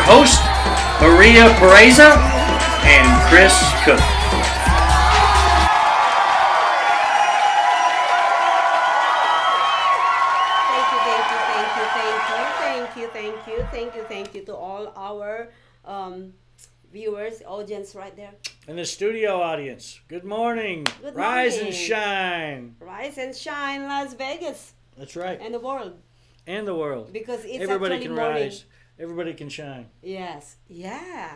hosts, Maria Pereza and Chris Cook. Thank you to all our viewers, audience right there. And the studio audience, good morning. Good Rise morning. and shine. Rise and shine, Las Vegas. That's right. And the world. And the world. Because it's everybody actually can morning. rise. Everybody can shine. Yes. Yeah.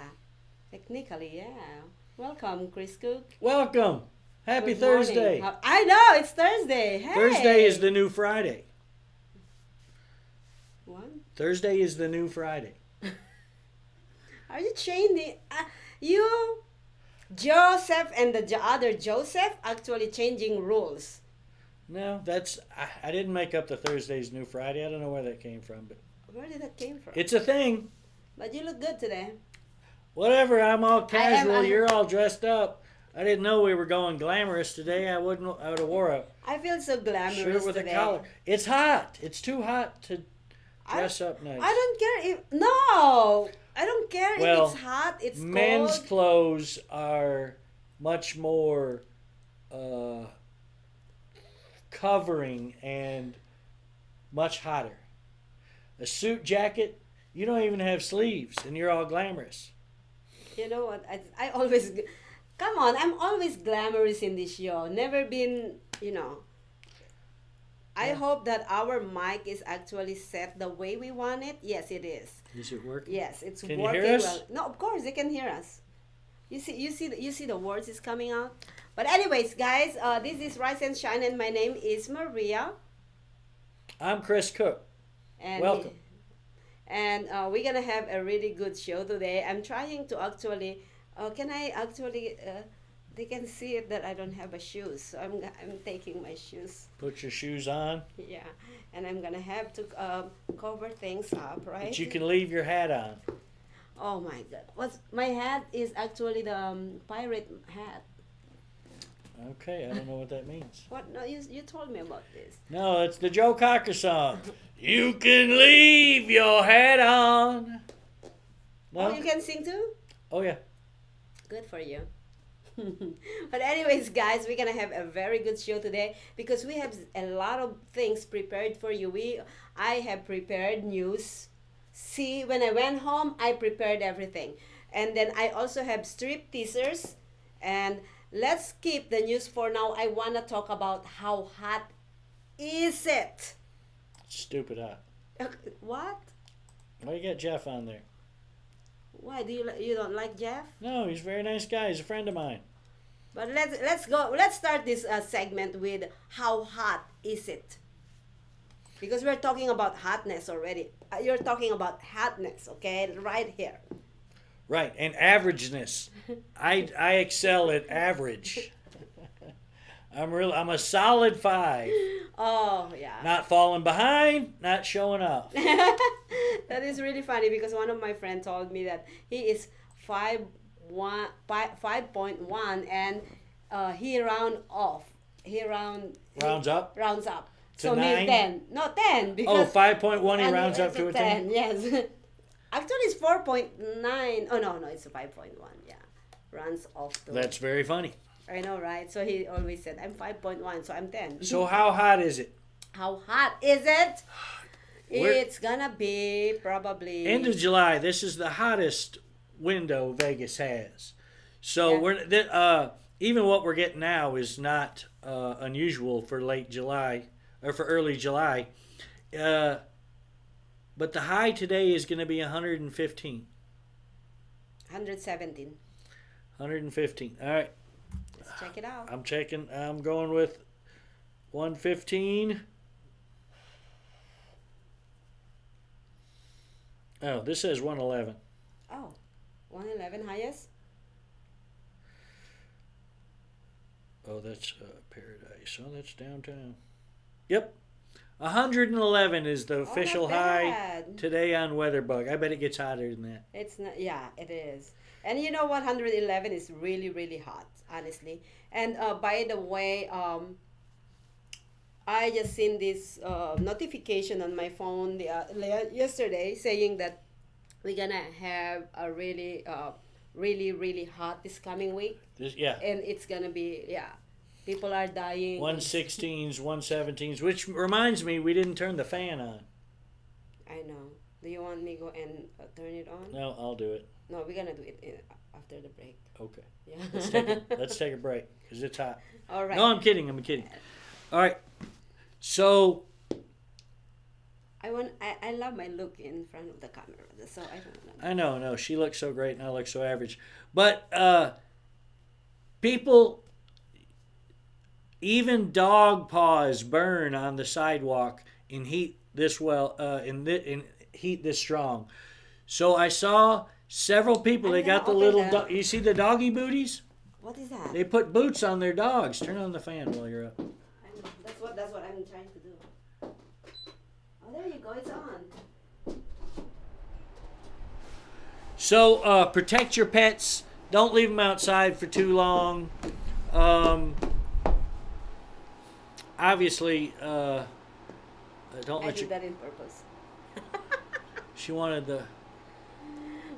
Technically, yeah. Welcome, Chris Cook. Welcome. Happy Good Thursday. morning. I know, it's Thursday. Hey. Thursday is the new Friday. What? Thursday is the new Friday. Are you changing? You, Joseph, and the other Joseph actually changing rules. No, that's I didn't make up the Thursday's new Friday. I don't know where that came from, but Where did that came from? it's a thing. But you look good today. Whatever. I'm all casual. I'm- You're all dressed up. I didn't know we were going glamorous today. I would have wore a I feel so glamorous shirt with today. a collar. It's hot. It's too hot to dress up nice. I don't care if I don't care Well, if it's hot. It's men's cold. clothes are much more covering and much hotter. A suit jacket, you don't even have sleeves, and you're all glamorous. You know what? I always come on. I'm always glamorous in this show. Never been. I Yeah. hope that our mic is actually set the way we want it. Yes, it is. Is it working? Yes, it's Can you working hear us? well. No, of course they can hear us. You see the words is coming out. But anyways, guys, this is Rise and Shine, and my name is Maria. I'm Chris Cook. And Welcome. And we're gonna have a really good show today. I'm trying to actually. Can I actually? They can see it that I don't have a shoes, so I'm taking my shoes. Put your shoes on, Yeah, and I'm gonna have to cover things up, right? but you can leave your hat on. Oh my God! My hat is actually the pirate hat. Okay, I don't know what that means. What? No, you told me about this. No, it's the Joe Cocker song. You can leave your hat on. No? Oh, you can sing too? Oh, yeah. Good for you. But anyways, guys, we're gonna have a very good show today because we have a lot of things prepared for you. I have prepared news. See, when I went home, I prepared everything, and then I also have strip teasers. And let's skip the news for now. I wanna talk about how hot is it? Stupid hot. What? Why you got Jeff on there? Why do you don't like Jeff? No, he's a very nice guy. He's a friend of mine. But let's go. Let's start this segment with how hot is it? Because we're talking about hotness already. You're talking about hotness, okay? Right here. Right, and averageness. I excel at average. I'm a solid 5. Oh yeah. Not falling behind, not showing off. That is really funny because one of my friends told me that he is 5.1 and he rounds Rounds up to So 9? maybe 10. No, 10 Oh, because 5.1 he and rounds up to a 10. Yes. Actually it's 4.9. Oh no, it's a 5.1. Yeah. Rounds off to. That's very funny. I know, right? So he always said, I'm 5.1, so I'm 10. So how hot is it? How hot is it? We're- It's gonna be probably End of July. This is the hottest window Vegas has. So Yeah. even what we're getting now is not unusual for late July or for early July. But the high today is going to be 115. 117. 115. All right. Let's check it out. I'm checking. I'm going with 115. Oh, this says 111. Oh, 111 highest? Oh, that's Paradise. Oh, that's downtown. Yep. 111 is the official not high bad. today on WeatherBug. I bet it gets hotter than that. It's not, yeah, it is. And you know what? 111 is really, really hot, honestly. And by the way, I just seen this notification on my phone yesterday saying that we're gonna have a really, really hot this coming week, Yeah. and it's gonna be people are dying. 116s, 117s, which reminds me, we didn't turn the fan on. I know. Do you want me go and turn it on? No, I'll do it. No, we're gonna do it after the break. Okay. Yeah. Let's take a break because it's hot. All right. No, I'm kidding. All right. So I love my look in front of the camera, so I don't know. I know, no, she looks so great and I look so average. But people, even dog paws burn on the sidewalk in heat this in heat this strong. So I saw several people. They got the little. You see the doggy booties? What is that? They put boots on their dogs. Turn on the fan while you're up. I know. That's what I'm trying to do. Oh, there you go. It's on. So protect your pets. Don't leave them outside for too long. Obviously, don't I let did you. that in purpose. She wanted the.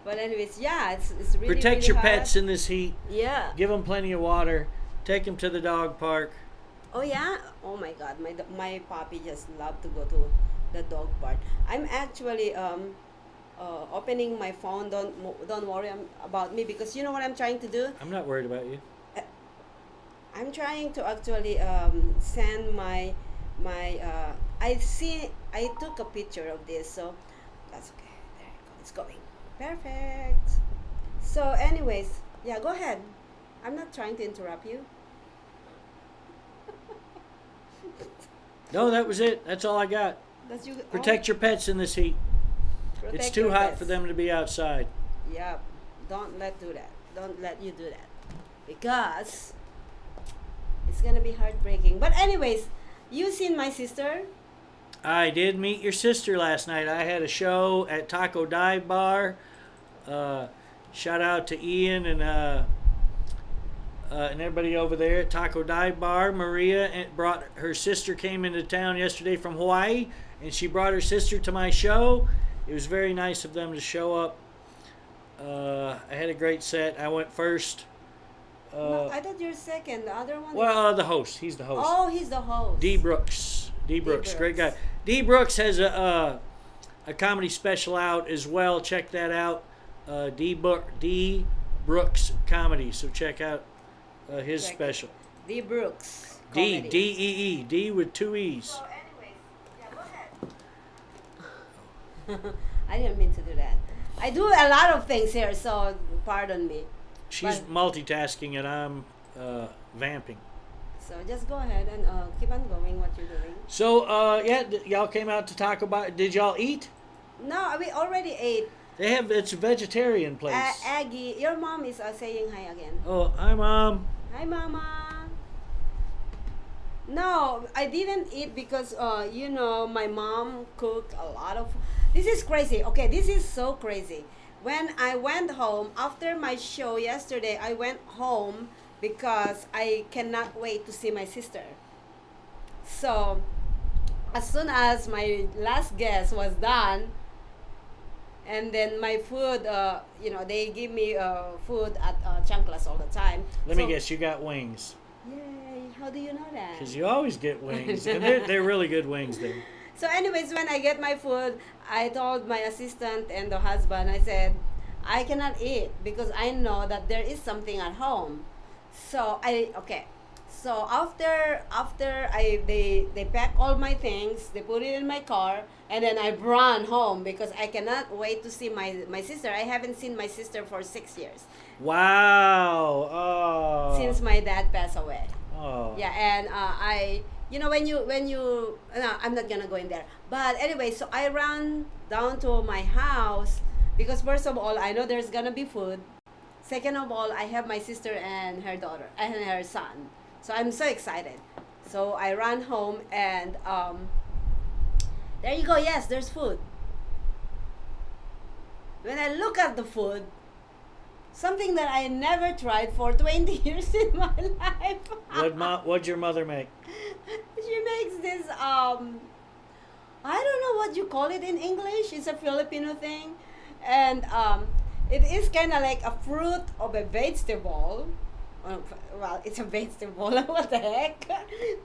But anyways, yeah, it's really Protect really your hot. pets in this heat. Yeah. Give them plenty of water. Take them to the dog park. Oh yeah. Oh my God, my puppy just loved to go to the dog park. I'm actually opening my phone. Don't worry about me, because you know what I'm trying to do. I'm not worried about you. I'm trying to actually send my I took a picture of this, so that's okay. There you go. It's going perfect. So anyways, yeah, go ahead. I'm not trying to interrupt you. No, that was it. That's all I got. That's you. Protect your pets in this heat. Protect It's too your hot pets. for them to be outside. Yeah, don't let you do that, because it's gonna be heartbreaking. But anyways, you seen my sister? I did meet your sister last night. I had a show at Taco Dive Bar. Shout out to Ian and everybody over there at Taco Dive Bar. Maria brought her sister, came into town yesterday from Hawaii, and she brought her sister to my show. It was very nice of them to show up. I had a great set. I went first. No, I thought you're second. The other one. Well, the host. He's the host. Oh, he's the host. D. Brooks. D. Brooks, great guy. D. Brooks has a comedy special out as well. Check that out. D. Brooks Comedy. So check out his special. D. Brooks. D. Comedy. D-E-E. D with two E's. So anyways, yeah, go ahead. I didn't mean to do that. I do a lot of things here, so pardon me. She's multitasking and I'm vamping. So just go ahead and keep on going what you're doing. So, y'all came out to Taco Bar. Did y'all eat? No, we already ate. It's a vegetarian place. Aggie, your mom is saying hi again. Oh, hi, Mom. Hi, Mama. No, I didn't eat because, my mom cooked a lot of... This is crazy. Okay, this is so crazy. When I went home, after my show yesterday, I went home because I cannot wait to see my sister. So, as soon as my last guest was done, and then my food, they give me food at Chanclas all the time. Let me guess, you got wings. Yay, how do you know that? Because you always get wings. And they're really good wings there. So anyways, when I get my food, I told my assistant and the husband, I said, I cannot eat because I know that there is something at home. So So after they pack all my things, they put it in my car, and then I run home because I cannot wait to see my sister. I haven't seen my sister for 6 years. Wow. Oh. Since my dad passed away. Oh. Yeah, and no, I'm not gonna go in there. But anyway, so I ran down to my house because first of all, I know there's gonna be food. Second of all, I have my sister and her daughter and her son. So I'm so excited. So I ran home and there you go. Yes, there's food. When I look at the food, something that I never tried for 20 years in my life. What'd your mother make? She makes this, I don't know what you call it in English. It's a Filipino thing. And it is kind of like a fruit of a vegetable. Well, it's a vegetable. What the heck?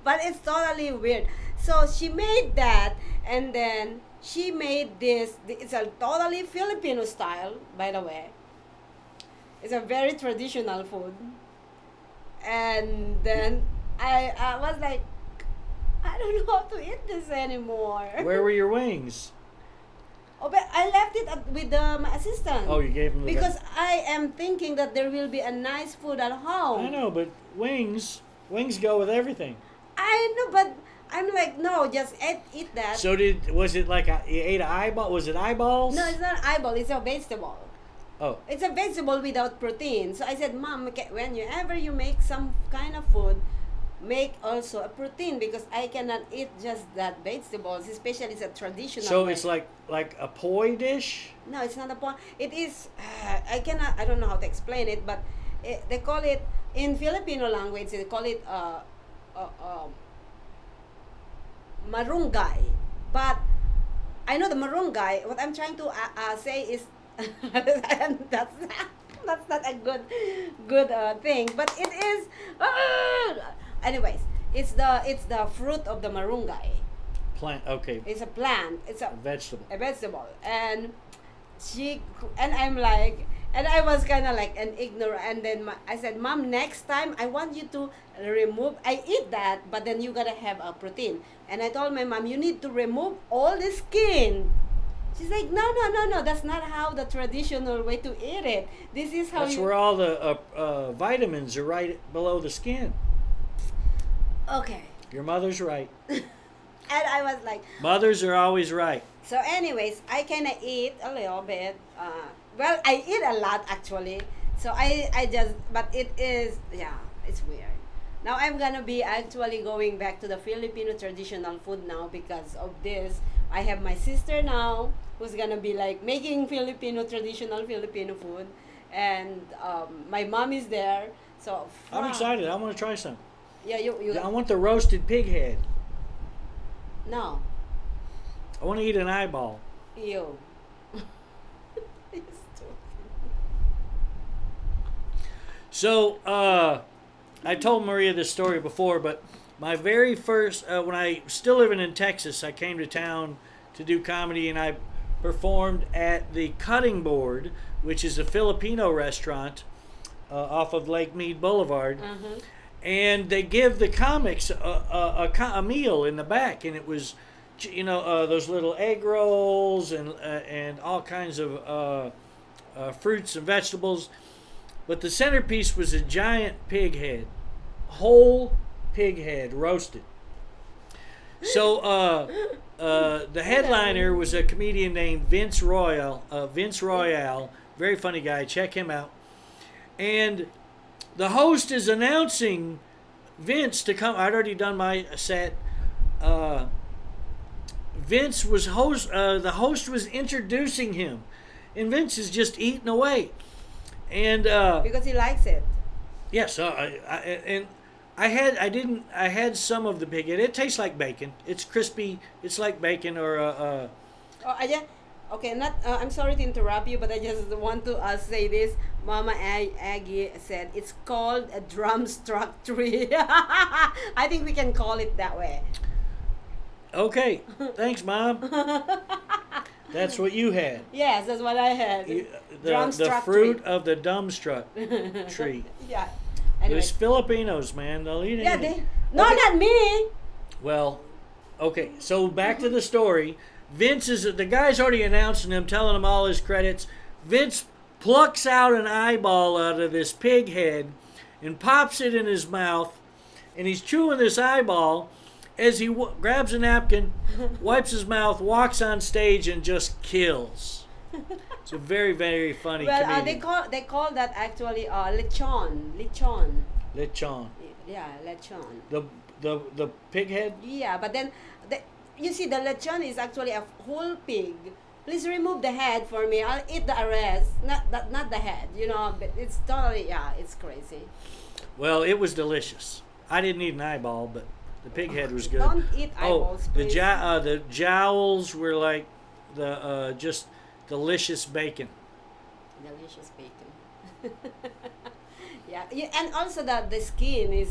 But it's totally weird. So she made that, and then she made this. It's a totally Filipino style, by the way. It's a very traditional food. And then I was like, I don't know how to eat this anymore. Where were your wings? Oh, but I left it with my assistant. Oh, you gave them the Because I am thinking that there will be a nice food at home. I know, but wings go with everything. I know, but I'm like, no, just eat that. So was it like you ate an eyeball? Was it eyeballs? No, it's not eyeball. It's a vegetable. Oh. It's a vegetable without protein. So I said, Mom, whenever you make some kind of food, make also a protein, because I cannot eat just that vegetables, especially it's a traditional. So it's like a poi dish? No, it's not a point. It is. I don't know how to explain it, but they call it in Filipino language. They call it marunggay. But I know the marunggay. What I'm trying to say is that's not a good thing. But it is. Anyways, it's the fruit of the marunggay. Plant. Okay. It's a plant. It's a Vegetable. vegetable. And I'm like, and I was kind of like an ignorant. And then I said, Mom, next time I want you to remove. I eat that, but then you gotta have a protein. And I told my mom, you need to remove all the skin. She's like, no. That's not how the traditional way to eat it. This is how. That's where all the vitamins are right below the skin. Okay. Your mother's right. And I was like, Mothers are always right. so anyways, I kind of eat a little bit. Well, I eat a lot actually. So I just, but it is, yeah, it's weird. Now I'm gonna be actually going back to the Filipino traditional food now because of this. I have my sister now who's gonna be like making traditional Filipino food. And my mom is there. So I'm excited. I want to try some. Yeah, you I want the roasted pig head. No. I want to eat an eyeball. Ew. So, I told Maria this story before, but my very first, when I still living in Texas, I came to town to do comedy, and I performed at the Cutting Board, which is a Filipino restaurant off of Lake Mead Boulevard. Uh-huh. And they give the comics a meal in the back, and it was, those little egg rolls and all kinds of fruits and vegetables. But the centerpiece was a giant pig head, whole pig head roasted. So the headliner was a comedian named Vince Royale, very funny guy. Check him out. And the host is announcing Vince to come. I'd already done my set. Vince was host. The host was introducing him, and Vince is just eating away. And Because he likes it. yes, I had some of the pig head. It tastes like bacon. It's crispy. It's like bacon or Oh, yeah. Okay, I'm sorry to interrupt you, but I just want to say this. Mama Aggie said it's called a drumstruck tree. I think we can call it that way. Okay, thanks, Mom. That's what you had. Yes, that's what I had. The Drumstruck fruit tree. of the dumbstruck tree. Yeah. Anyway. There's Filipinos, man. They'll eat Yeah, anything. not me. Well, okay. So back to the story. Vince is the guy's already announcing him, telling him all his credits. Vince plucks out an eyeball out of this pig head and pops it in his mouth, and he's chewing this eyeball as he grabs a napkin, wipes his mouth, walks on stage, and just kills. It's a very, very funny comedian. they call that actually lechon. Lechon. Yeah, lechon. The pig head? Yeah, but then you see the lechon is actually a whole pig. Please remove the head for me. I'll eat the rest. Not the head. But it's totally it's crazy. Well, it was delicious. I didn't eat an eyeball, but the pig head was good. Don't eat eyeballs, please. The jowls were like just delicious bacon. Delicious bacon. Yeah, and also the skin is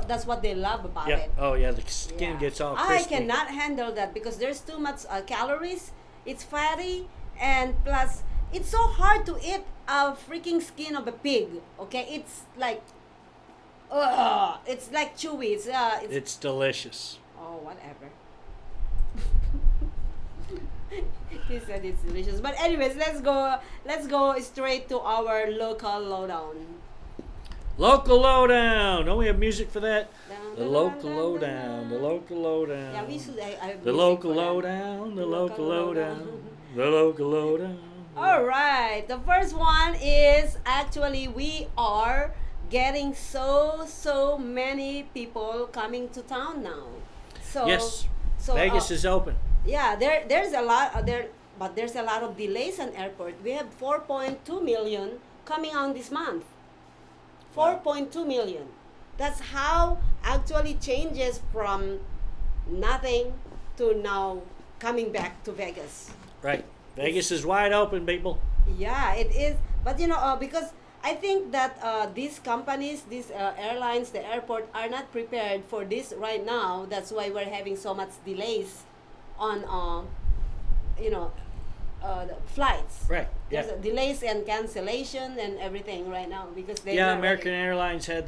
that's what they love about Yeah. it. Oh yeah, the skin Yeah. gets all I crispy. cannot handle that because there's too much calories. It's fatty, and plus it's so hard to eat a freaking skin of a pig. Okay, it's like, it's like chewy. It's delicious. Oh, whatever. He said it's delicious. But anyways, let's go straight to our local lowdown. Local lowdown. Don't we have music for that? Dun, The dun, local dun, dun, lowdown. dun. The local lowdown. Yeah, we should. I have The music local for that. lowdown. The Local local lowdown. lowdown. The local lowdown. All right. The first one is actually we are getting so many people coming to town now. So Yes. So Vegas is open. yeah, there's a lot but there's a lot of delays on airport. We have 4.2 million coming on this month. 4.2 million. That's how actually changes from nothing to now coming back to Vegas. Right. Vegas is wide open, people. Yeah, it is. But because I think that these companies, these airlines, the airport are not prepared for this right now. That's why we're having so much delays on, the flights. Right. There's Yeah. delays and cancellation and everything right now because they Yeah, American Airlines has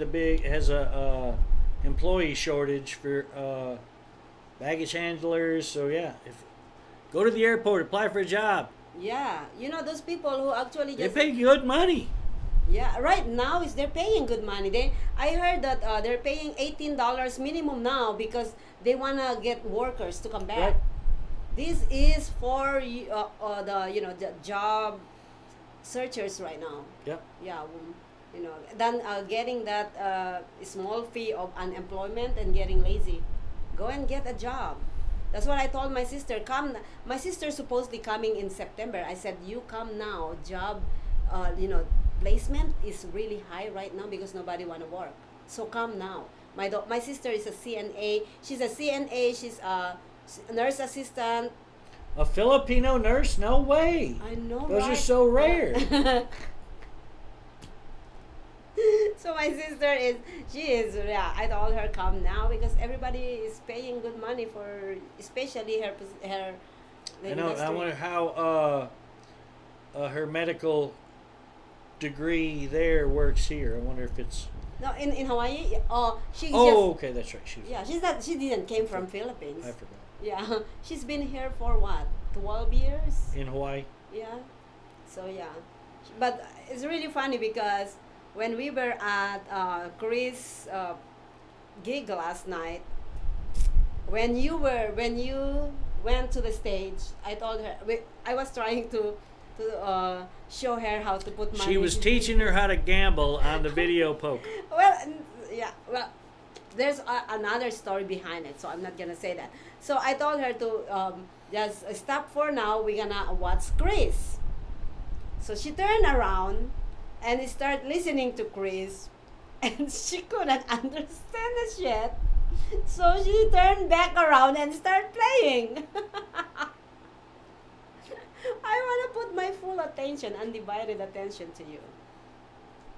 a employee shortage for baggage handlers. So yeah, go to the airport, apply for a job. Yeah, those people who actually They just pay good money. yeah, right now they're paying good money. I heard that they're paying $18 minimum now because they wanna get workers to come back. Right. This is for the job searchers right now. Yep. Yeah, then getting that small fee of unemployment and getting lazy. Go and get a job. That's what I told my sister. My sister's supposedly coming in September. I said, you come now. Job, placement is really high right now because nobody want to work. So come now. My sister is a CNA. She's a CNA. She's a nurse assistant. A Filipino nurse? No way. I know, Those right? are so rare. So my sister I told her come now because everybody is paying good money for, especially her I know. I industry. wonder how her medical degree there works here. I wonder if it's. No, in Hawaii. She Oh, okay, that's right. she's not. She didn't came from Philippines. I forgot. Yeah, she's been here for what, 12 years? In Hawaii. Yeah. So yeah, but it's really funny because when we were at Chris' gig last night, when you went to the stage, I told her I was trying to show her how to put money. She was teaching her how to gamble on the video poker. Well, there's another story behind it, so I'm not gonna say that. So I told her to just stop for now. We're gonna watch Chris. So she turned around and started listening to Chris, and she couldn't understand the shit. So she turned back around and started playing. I want to put my full attention, undivided attention to you.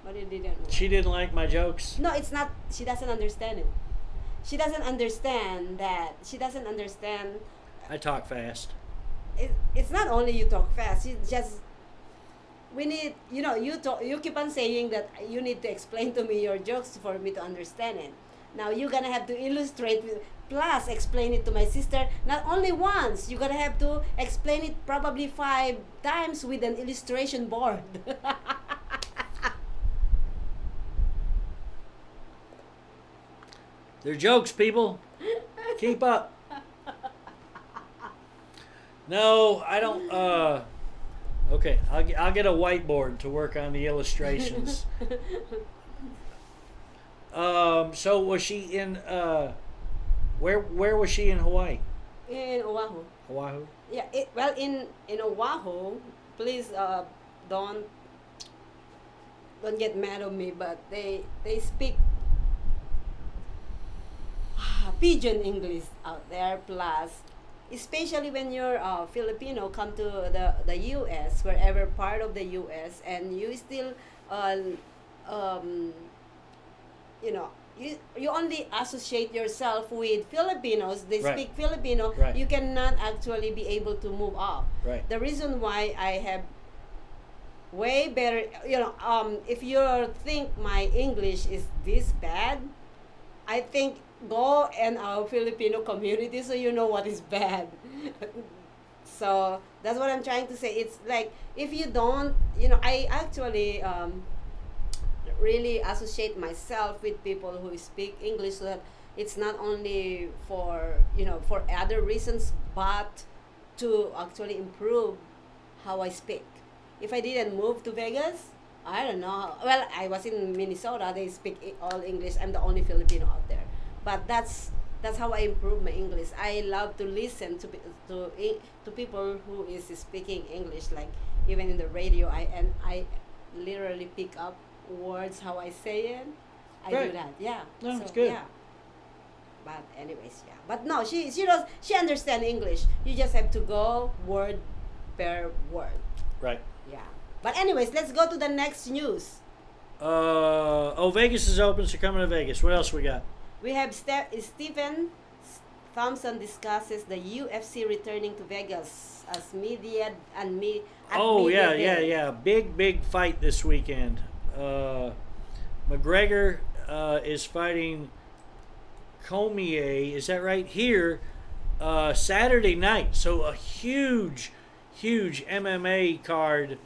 But it didn't work. She didn't like my jokes. No, it's not. She doesn't understand it. She doesn't understand that. She doesn't understand. I talk fast. It's not only you talk fast. It's just we need. You keep on saying that you need to explain to me your jokes for me to understand it. Now you're gonna have to illustrate plus explain it to my sister not only once. You're gonna have to explain it probably 5 times with an illustration board. They're jokes, people. Keep up. No, I don't. Okay, I'll get a whiteboard to work on the illustrations. So was she in? Where was she in Hawaii? In Oahu. Oahu. Yeah. In Oahu, please don't get mad at me, but they speak pidgin English out there. Plus, especially when you're Filipino, come to the U.S., wherever part of the U.S., and you still, um, you know, you only associate yourself with Filipinos. They Right. speak Filipino. Right. You cannot actually be able to move up. Right. The reason why I have way better, if you think my English is this bad, I think go and our Filipino community so you know what is bad. So that's what I'm trying to say. It's like if you don't, I actually really associate myself with people who speak English, so that it's not only for other reasons, but to actually improve how I speak. If I didn't move to Vegas, I don't know. Well, I was in Minnesota. They speak all English. I'm the only Filipino out there. But that's how I improve my English. I love to listen to people who is speaking English. Like even in the radio, I literally pick up words how I say it. I Right. do that. Yeah. No, So, it's good. Yeah. But anyways, yeah. But no, she understands English. You just have to go word per word. Right. Yeah. But anyways, let's go to the next news. Vegas is open, so coming to Vegas. What else we got? We have Stephen Thompson discusses the UFC returning to Vegas as media and me. at Oh media yeah, day. yeah. Big fight this weekend. McGregor is fighting Cormier. Is that right? Here, Saturday night. So a huge MMA card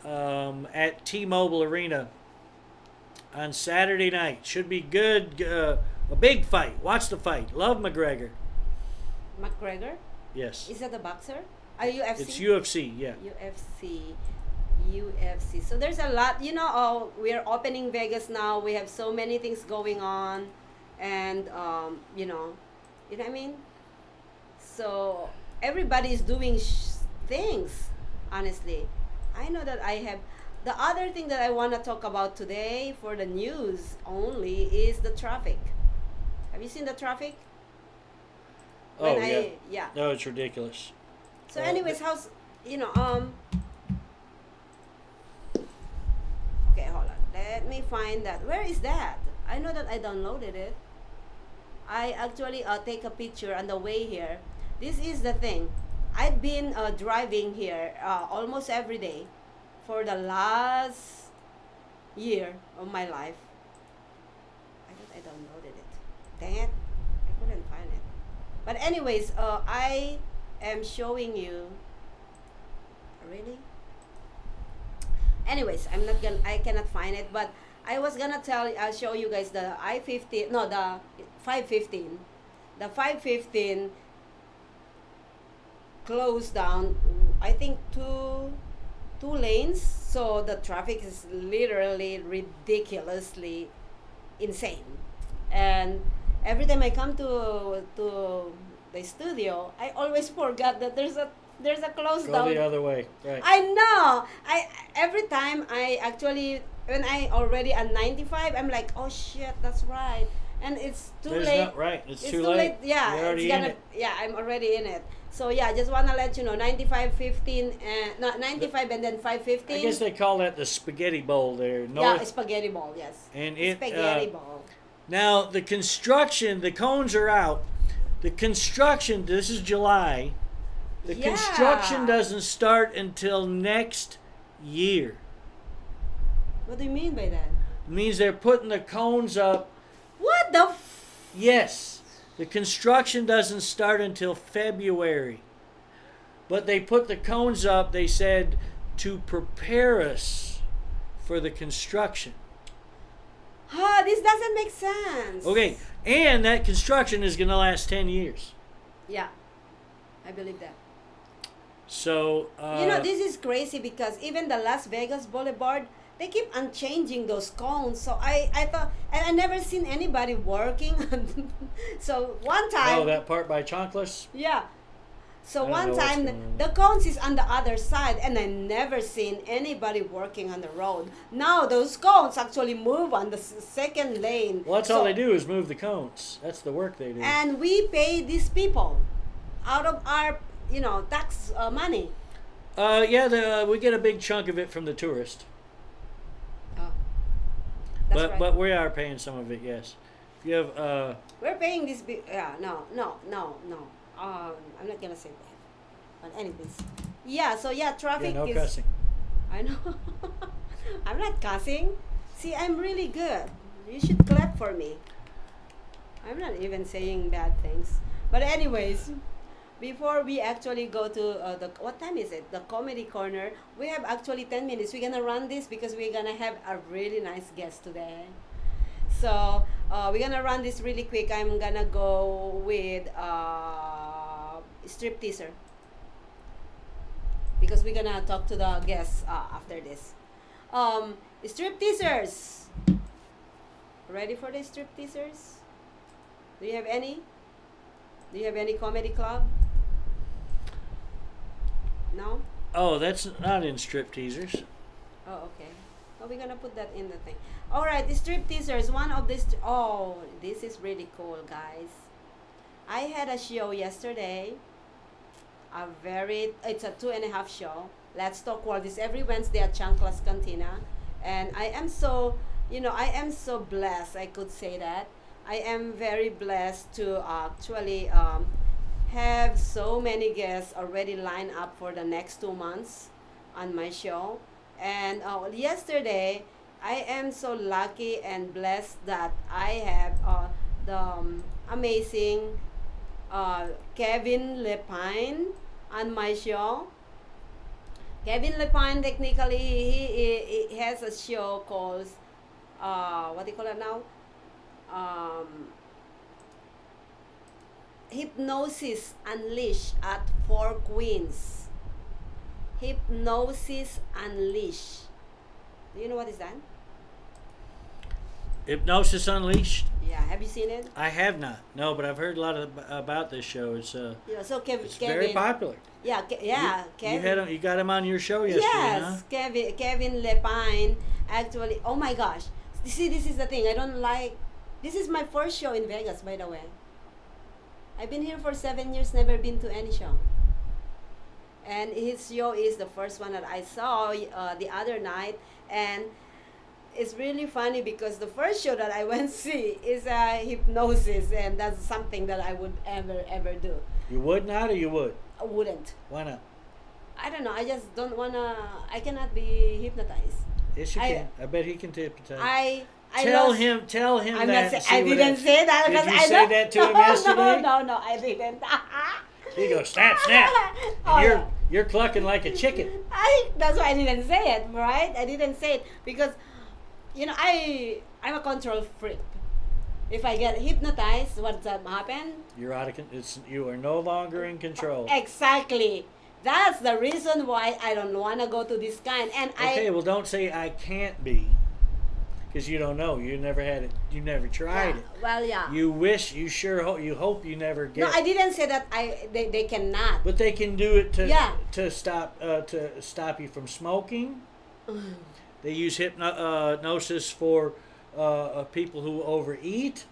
at T-Mobile Arena on Saturday night. Should be good. A big fight. Watch the fight. Love McGregor. McGregor? Yes. Is that a boxer? UFC? It's UFC. Yeah. UFC. So there's a lot. We're opening Vegas now. We have so many things going on, and you know what I mean. So everybody is doing things. Honestly, I know that I have. The other thing that I want to talk about today for the news only is the traffic. Have you seen the traffic? Oh, Yeah. yeah. No, it's ridiculous. So, anyways, how's Okay, hold on. Let me find that. Where is that? I know that I downloaded it. I actually take a picture on the way here. This is the thing. I've been driving here almost every day for the last year of my life. I thought I downloaded it. Dang it. I couldn't find it. But anyways, I am showing you. Really? Anyways, I cannot find it, but I was gonna I'll show you guys the the 515. The 515 closed down, I think two lanes, so the traffic is literally ridiculously insane. And every time I come to the studio, I always forgot that there's a close Go down. the other way. Right. I know. Every time I actually, when I already at 95, I'm like, oh shit, that's right, and it's too There's late. not right. It's Too too late. Yeah, You're already it's gonna. in it. Yeah, I'm already in it. So yeah, just wanna let you know, 95, 15, not 95, and then 515. I guess they call that the spaghetti bowl there. Yeah, North. spaghetti ball. Yes. And it. Spaghetti ball. Now the construction, the cones are out. The construction. This is July. The Yeah. construction doesn't start until next year. What do you mean by that? It means they're putting the cones up. What the? Yes. The construction doesn't start until February. But they put the cones up, they said, to prepare us for the construction. This doesn't make sense. Okay, and that construction is going to last 10 years. Yeah, I believe that. So, This is crazy because even the Las Vegas Boulevard, they keep on changing those cones. So I thought, and I never seen anybody working. So one time. oh, that part by Chonkless? Yeah. So I don't know one what's time going on. the cones is on the other side, and I never seen anybody working on the road. Now those cones actually move on the second lane. Well, that's So- all they do is move the cones. That's the work they do. And we pay these people. out of our, tax money. Yeah, we get a big chunk of it from the tourist. Oh, that's right. But we are paying some of it, yes. If you have We're paying this big. Yeah, no. I'm not gonna say that. But anyways, yeah. So yeah, traffic no is. cussing. I know. I'm not cussing. See, I'm really good. You should clap for me. I'm not even saying bad things. But anyways, before we actually go to what time is it? The comedy corner. We have actually 10 minutes. We're gonna run this because we're gonna have a really nice guest today. So we're gonna run this really quick. I'm gonna go with strip teaser because we're gonna talk to the guests after this. Strip teasers. Ready for the strip teasers? Do you have any? Do you have any comedy club? No? Oh, that's not in strip teasers. Oh, okay. Oh, we're gonna put that in the thing. Alright, the strip teasers. One of this. Oh, this is really cool, guys. I had a show yesterday. It's a 2.5 show. Let's Talk World is every Wednesday at Chanclas Cantina. And I am so blessed, I could say that. I am very blessed to actually have so many guests already lined up for the next 2 months on my show. And yesterday, I am so lucky and blessed that I have the amazing Gavin Lepine on my show. Gavin Lepine, technically, he has a show called, what do you call it now? Hypnosis Unleashed at Four Queens. Hypnosis Unleashed. Do you know what is that? Hypnosis Unleashed? Yeah, have you seen it? I have not. No, but I've heard a lot about this show. It's Kevin. very popular. Yeah, Kevin. You got him on your show yesterday, Yes, huh? Kevin Lepine. Actually, oh my gosh. See, this is the thing. I don't like. This is my first show in Vegas, by the way. I've been here for 7 years, never been to any show. And his show is the first one that I saw the other night, and it's really funny because the first show that I went to see is hypnosis, and that's something that I would ever do. You would not, or you would? I wouldn't. Why not? I don't know. I just don't wanna. I cannot be hypnotized. Yes, you can. I bet he can hypnotize. Tell him I'm that. not I didn't say that. Did because you I say that to him yesterday? No, I didn't. He goes, snap, snap. Oh, And yeah. you're clucking like a chicken. That's why I didn't say it, right? I didn't say it because, I'm a control freak. If I get hypnotized, what's happen? You're out of you are no longer in control. Exactly. That's the reason why I don't want to go to this kind. And Okay, well, don't say I can't be, because you don't know. You never had it. You never tried it. Well, yeah. You wish. You sure hope. You hope you never get. No, I didn't say that. They cannot. But they can do it to stop you from smoking. They use hypnosis for people who overeat.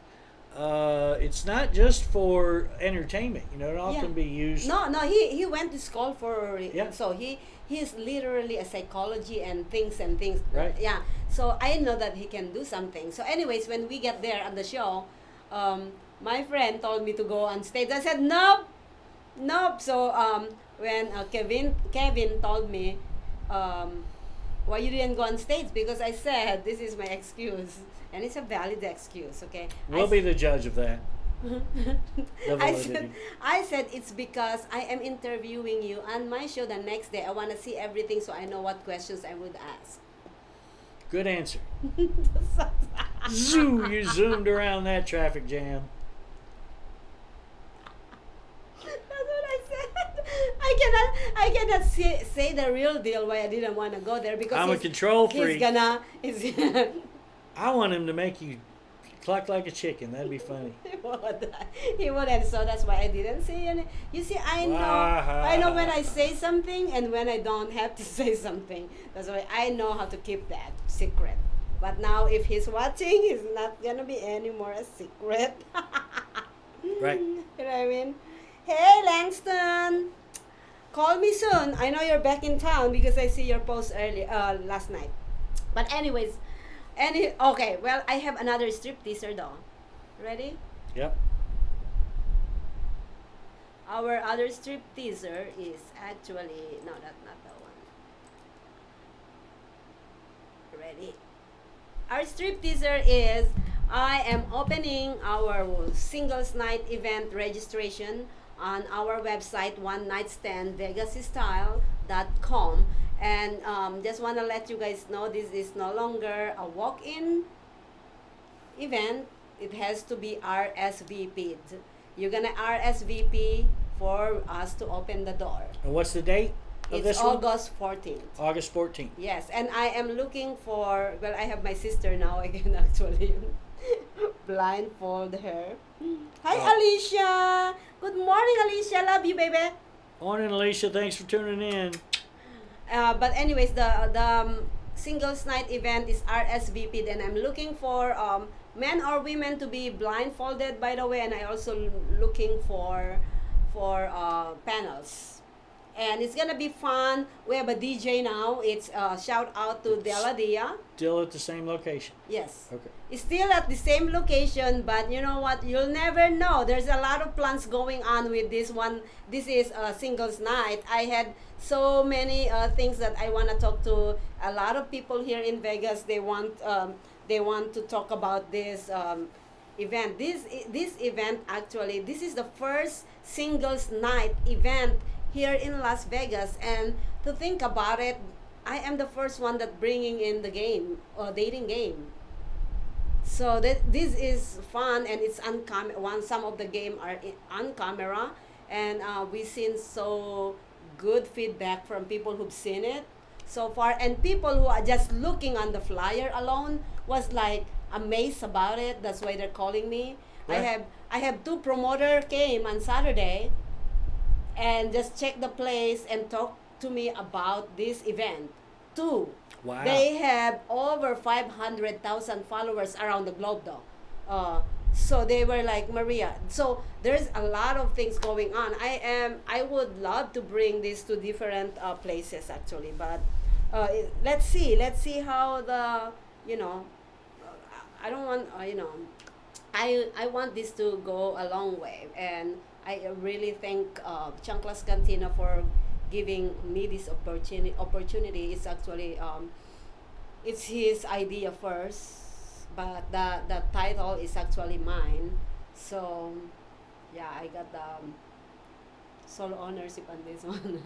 It's not just for entertainment. It all can be used. No. He went to school for. Yeah. So he's literally a psychology and things. Right. Yeah. So I know that he can do something. So anyways, when we get there on the show, my friend told me to go on stage. I said nope. So when Kevin told me, why you didn't go on stage? Because I said this is my excuse, and it's a valid excuse. Okay. We'll be the judge of that. I said it's because I am interviewing you on my show the next day. I want to see everything so I know what questions I would ask. Good answer. Zoo, you zoomed around that traffic jam. That's what I said. I cannot say the real deal why I didn't want to go there because I'm a control freak. I want him to make you cluck like a chicken. That'd be funny. He wouldn't, so that's why I didn't say any. You see, I know when I say something and when I don't have to say something. That's why I know how to keep that secret. But now if he's watching, it's not gonna be any more a secret. Right. You know what I mean? Hey, Langston. Call me soon. I know you're back in town because I see your post early last night. But anyways, okay. Well, I have another strip teaser though. Ready? Yep. Our other strip teaser is actually no, that's not the one. Ready? Our strip teaser is I am opening our singles night event registration on our website onenightstandvegasstyle.com, and just want to let you guys know this is no longer a walk-in event. It has to be RSVP'd. You're gonna RSVP for us to open the door. And what's the date of It's this one? August 14th. August 14th. Yes, and I am looking for, well, I have my sister now again actually. Blindfold her. Hi, Oh. Alicia. Good morning, Alicia. Love you, baby. Morning, Alicia. Thanks for tuning in. But anyways, the singles night event is RSVP'd, and I'm looking for men or women to be blindfolded, by the way, and I also looking for panels. And it's gonna be fun. We have a DJ now. It's shout out to Deladia. Still at the same location. Yes. Okay. It's still at the same location, but you know what? You'll never know. There's a lot of plans going on with this one. This is a singles night. I had so many things that I want to talk to a lot of people here in Vegas. They want to talk about this event. This event actually, this is the first singles night event here in Las Vegas, and to think about it, I am the first one that bringing in the game, dating game. So this is fun, and it's on camera. Some of the game are on camera, and we've seen so good feedback from people who've seen it so far, and people who are just looking on the flyer alone was like amazed about it. That's why they're calling me. Right. I have two promoter came on Saturday and just check the place and talk to me about this event. Two. Wow. They have over 500,000 followers around the globe though. So they were like, Maria, so there's a lot of things going on. I would love to bring this to different places actually, but let's see how the, you know, I don't want, I want this to go a long way, and I really thank Chanclas Cantina for giving me this opportunity. It's actually it's his idea first, but the title is actually mine. So yeah, I got the sole ownership on this one.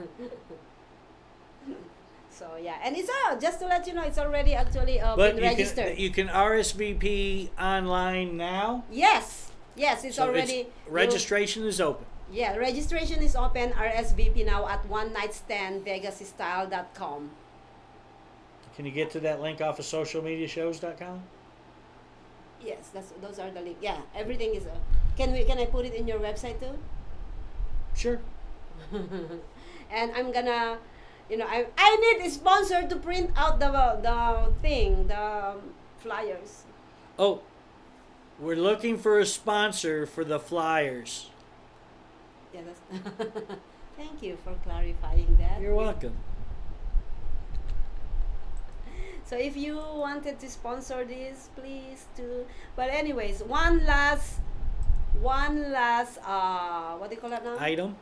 So yeah, and it's just to let you know, it's already actually But been registered. you can RSVP online now. Yes, it's So already registration is open. Yeah, registration is open. RSVP now at onenightstandvegasstyle.com. Can you get to that link off of socialmediashows.com? Yes, those are the link. Yeah, everything is. Can I put it in your website too? Sure. And I'm gonna, I need a sponsor to print out the flyers. Oh, we're looking for a sponsor for the flyers. Yeah, that's. Thank you for clarifying that. You're welcome. So if you wanted to sponsor this, please do. But anyways, one last what do you call that now? Item,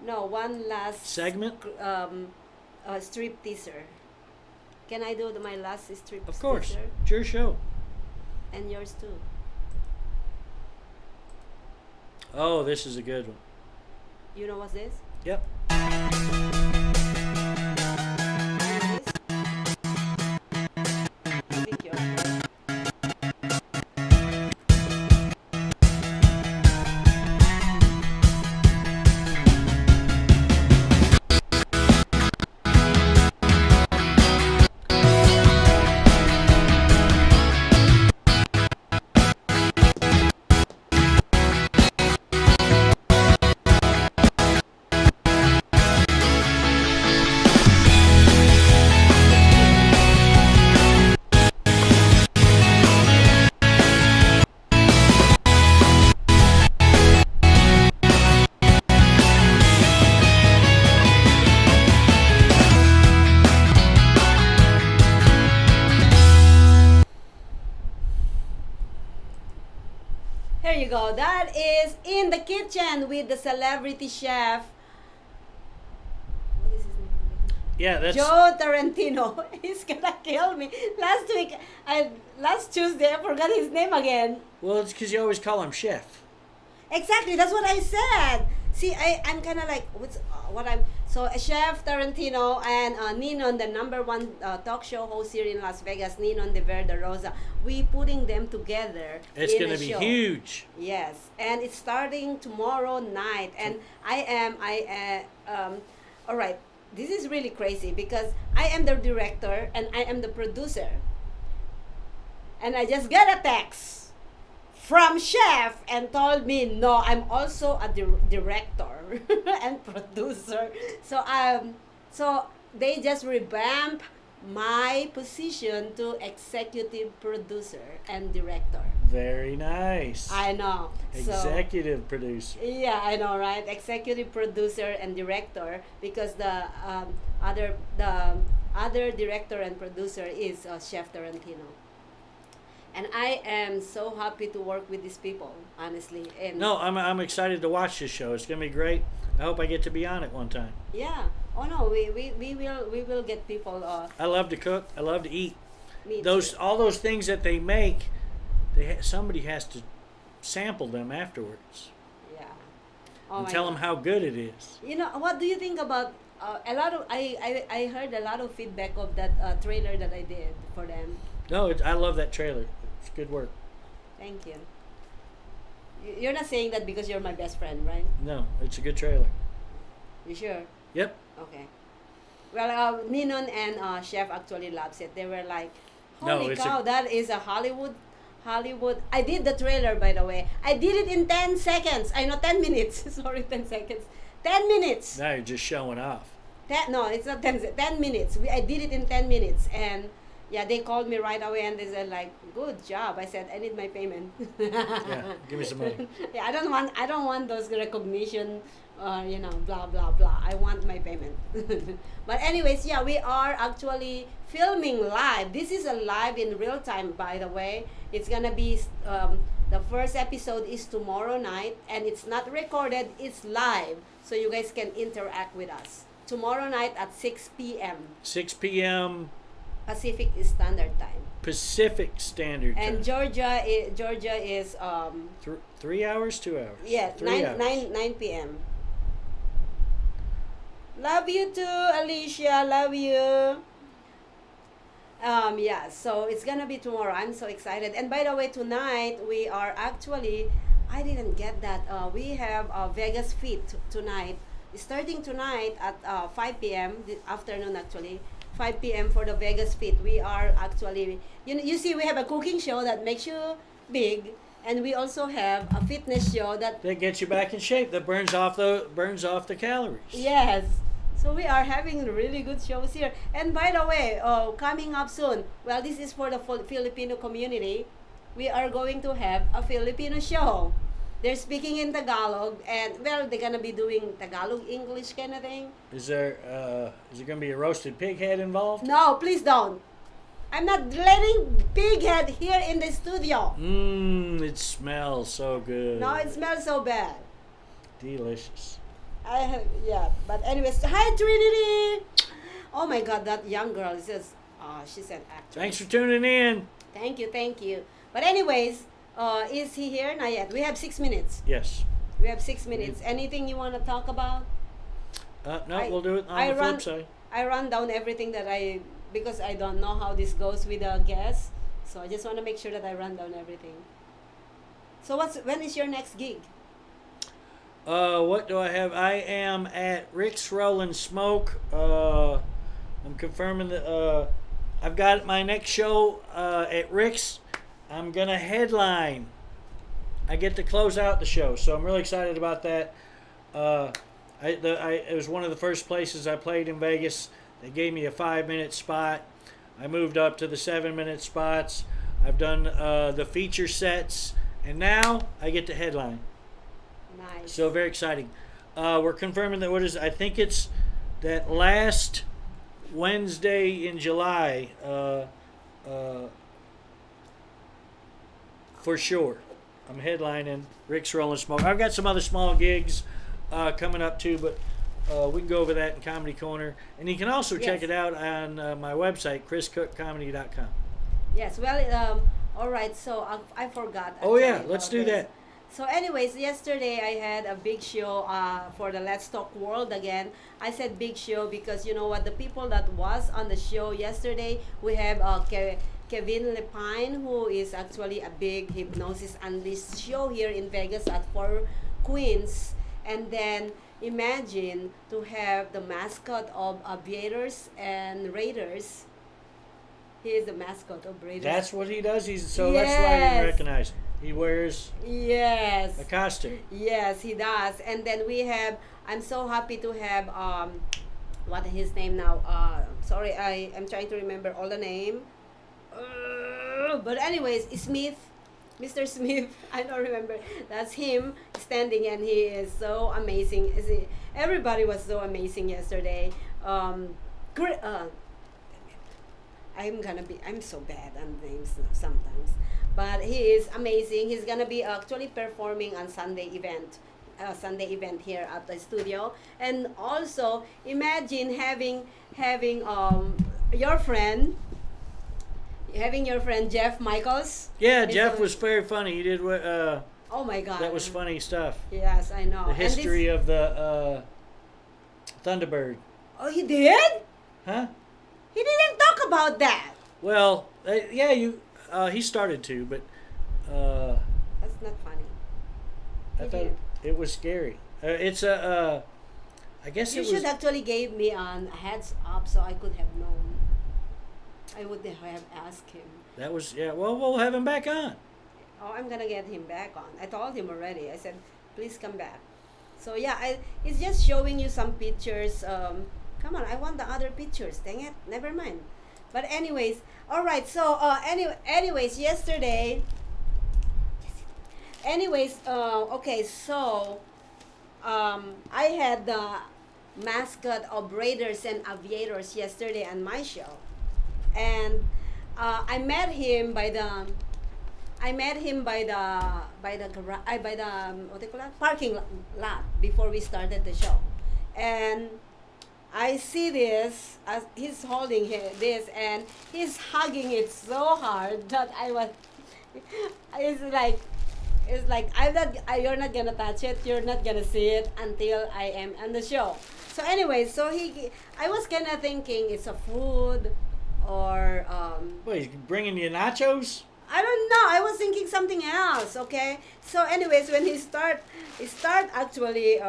No, one last segment. strip teaser. Can I do my last strip Of course, teaser? it's your show. And yours too. Oh, this is a good one. You know what's this? Yep. Here you go. That is In the Kitchen with the celebrity chef. What is his name again? Yeah, that's Joe Tarantino. He's gonna kill me. Last Tuesday, I forgot his name again. well. It's because you always call him chef. Exactly, that's what I said. See, I'm kind of like, so Chef Tarantino and Ninon, the number one talk show host here in Las Vegas, Ninon de Verde Rosa, we putting them together. It's in going a to be show. huge. Yes, and it's starting tomorrow night, and all right, this is really crazy because I am the director and I am the producer. And I just got a text from chef and told me, no, I'm also a director and producer. So they just revamp my position to executive producer and director. Very nice. I know. Executive producer. Yeah, I know, right? Executive producer and director, because the other director and producer is Chef Tarantino. And I am so happy to work with these people, honestly. And No, I'm excited to watch this show. It's going to be great. I hope I get to be on it one time. yeah. Oh no, we will get people. I love to cook. I love to eat. Me Those too. all those things that they make, somebody has to sample them afterwards Yeah. Oh and my tell God. them how good it is. You know, what do you think about a lot of I heard a lot of feedback of that trailer that I did for them. No, I love that trailer. It's good work. Thank you. You're not saying that because you're my best friend, right? No, it's a good trailer. You sure? Yep. Okay. Well, Ninon and Chef actually loves it. They were like, No, "Holy it's cow, that is a Hollywood." I did the trailer, by the way. I did it in 10 seconds. I know 10 minutes. Sorry, 10 seconds. 10 minutes. Now you're just showing off. No, it's not 10 minutes. I did it in 10 minutes, and yeah, they called me right away and they said like, "Good job." I said, "I need my payment." Yeah, give me some money. Yeah, I don't want those recognition, blah blah blah. I want my payment. But anyways, yeah, we are actually filming live. This is a live in real time, by the way. It's gonna be the first episode is tomorrow night, and it's not recorded. It's live, so you guys can interact with us tomorrow night at 6 p.m. 6 p.m. Pacific Standard Time. Pacific Standard Time. And Georgia is 3 hours, 2 hours. yeah, 3 hours. 9 p.m. Love you too, Alicia. Love you. Yeah, so it's gonna be tomorrow. I'm so excited. And by the way, tonight we are actually, I didn't get that. We have Vegas Fit tonight. Starting tonight at 5 p.m. the afternoon actually. 5 p.m. for the Vegas Fit. We are actually, you see, we have a cooking show that makes you big, and we also have a fitness show that That gets you back in shape. That burns off the calories. yes. So we are having really good shows here. And by the way, coming up soon, well, this is for the Filipino community. We are going to have a Filipino show. They're speaking in Tagalog, and well, they're gonna be doing Tagalog English kind of thing. Is there going to be a roasted pig head involved? No, please don't. I'm not letting pig head here in the studio. It smells so good. No, it smells so bad. Delicious. Yeah, but anyways, hi Trinity. Oh my God, that young girl says, she's an actress. Thanks for tuning in. Thank you. But anyways, is he here? Not yet. We have 6 minutes. Yes. We have 6 minutes. Anything you want to talk about? No, we'll do it on I the run- flip side. I run down everything because I don't know how this goes with the guests. So I just want to make sure that I run down everything. So when is your next gig? What do I have? I am at Rick's Rollin' Smoke. I'm confirming that I've got my next show at Rick's. I'm gonna headline. I get to close out the show, so I'm really excited about that. It was one of the first places I played in Vegas. They gave me a 5-minute spot. I moved up to the 7-minute spots. I've done the feature sets, and now I get to headline. Nice. So very exciting. We're confirming that I think it's that last Wednesday in July, for sure. I'm headlining. Rick's rolling smoke. I've got some other small gigs coming up too, but we can go over that in Comedy Corner. And you can also check Yes. it out on my website, chriscookcomedy.com. Yes, well, all right, so I forgot. Oh, yeah, actually let's about do this. that. So anyways, yesterday I had a big show for the Let's Talk World again. I said big show because you know what, the people that was on the show yesterday, we have Gavin Lepine, who is actually a big hypnosis analyst show here in Vegas at Four Queens. And then imagine to have the mascot of Aviators and Raiders. He is the mascot of Raiders. That's what he does. That's why you Yes. recognize him. He wears Yes. a costume. Yes, he does. And then we have, I'm so happy to have, what is his name now? Sorry, I'm trying to remember all the name. But anyways, Smith, Mr. Smith, I don't remember. That's him standing, and he is so amazing. Everybody was so amazing yesterday. I'm so bad on names sometimes. But he is amazing. He's gonna be actually performing on Sunday event here at the studio. And also imagine having your friend Jeff Michaels. Yeah, He's Jeff on- was very funny. He did what Oh my God. that was funny stuff. Yes, I know. The And this- history of the Thunderbird. Oh, he did? Huh? He didn't talk about that. Well, he started to, but That's not funny. I He thought did. it was scary. It's I guess You it should was. actually gave me a heads up so I could have known. I would have asked him. That was Well, we'll have him back on. Oh, I'm gonna get him back on. I told him already. I said, please come back. So yeah, it's just showing you some pictures. Come on, I want the other pictures. Dang it, never mind. But anyways, all right. So anyways, yesterday. Anyways, okay. So, I had the Mascot Operators and Aviators yesterday on my show, and I met him by the what do you call that, parking lot before we started the show, and I see this as he's holding this and he's hugging it so hard that I was. It's like you're not gonna touch it. You're not gonna see it until I am on the show. So anyway, I was kind of thinking it's a food or What, he's bringing you nachos? I don't know. I was thinking something else. Okay. So anyways, when he start actually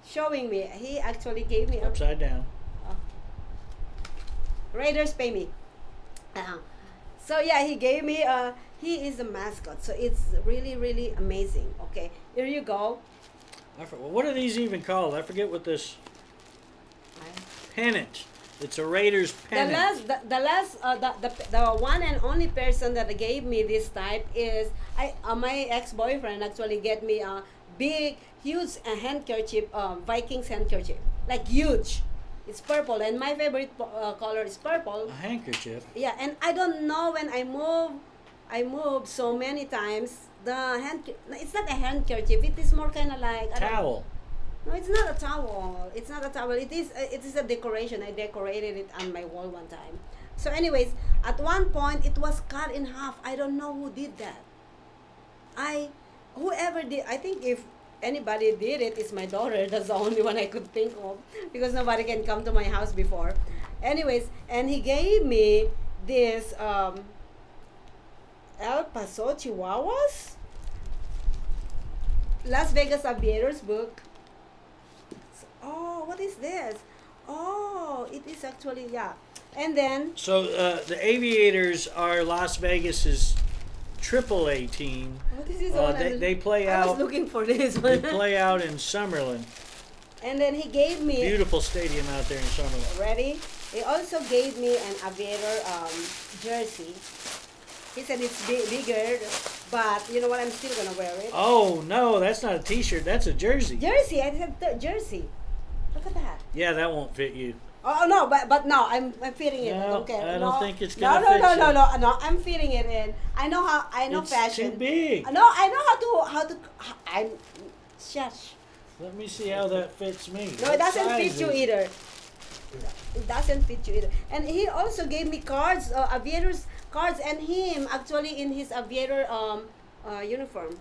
showing me, he actually gave me a Upside down. Raiders pay me. So yeah, he gave me he is a mascot, so it's really really amazing. Okay, here you go. What are these even called? I forget what this pennant. It's a Raiders pennant. The one and only person that gave me this type is my ex-boyfriend actually get me a big huge handkerchief, Vikings handkerchief, like huge. It's purple, and my favorite color is purple. A handkerchief. Yeah, and I don't know when I move so many times. It's not a handkerchief. It is more kind of like Towel. No, it's not a towel. It's not a towel. It is a decoration. I decorated it on my wall one time. So, anyways, at one point it was cut in half. I don't know who did that. Whoever did. I think if anybody did it, it's my daughter. That's the only one I could think of because nobody can come to my house before. Anyways, and he gave me this El Paso Chihuahuas Las Vegas Aviators book. Oh, what is this? Oh, it is actually, yeah. And then So the Aviators are Las Vegas's AAA team. what is this one? They play I was out. looking for this They one. play out in Summerlin. And then he gave me, Beautiful stadium out there in Summerlin. ready? He also gave me an Aviator jersey. He said it's bigger, but you know what? I'm still gonna wear it. Oh no, that's not a T-shirt. That's a jersey. Jersey, I said jersey. Look at that. Yeah, that won't fit you. Oh no, but no, I'm feeling it. I No, don't care. I don't think it's no, gonna no, fit no, you. no, no, no. I'm feeling it in. I know It's fashion. too big. No, I know how to. I'm. Shush. Let me see how that fits me. No, What it doesn't size fit you is it? either. It doesn't fit you either. And he also gave me cards, aviators cards, and him actually in his aviator uniform.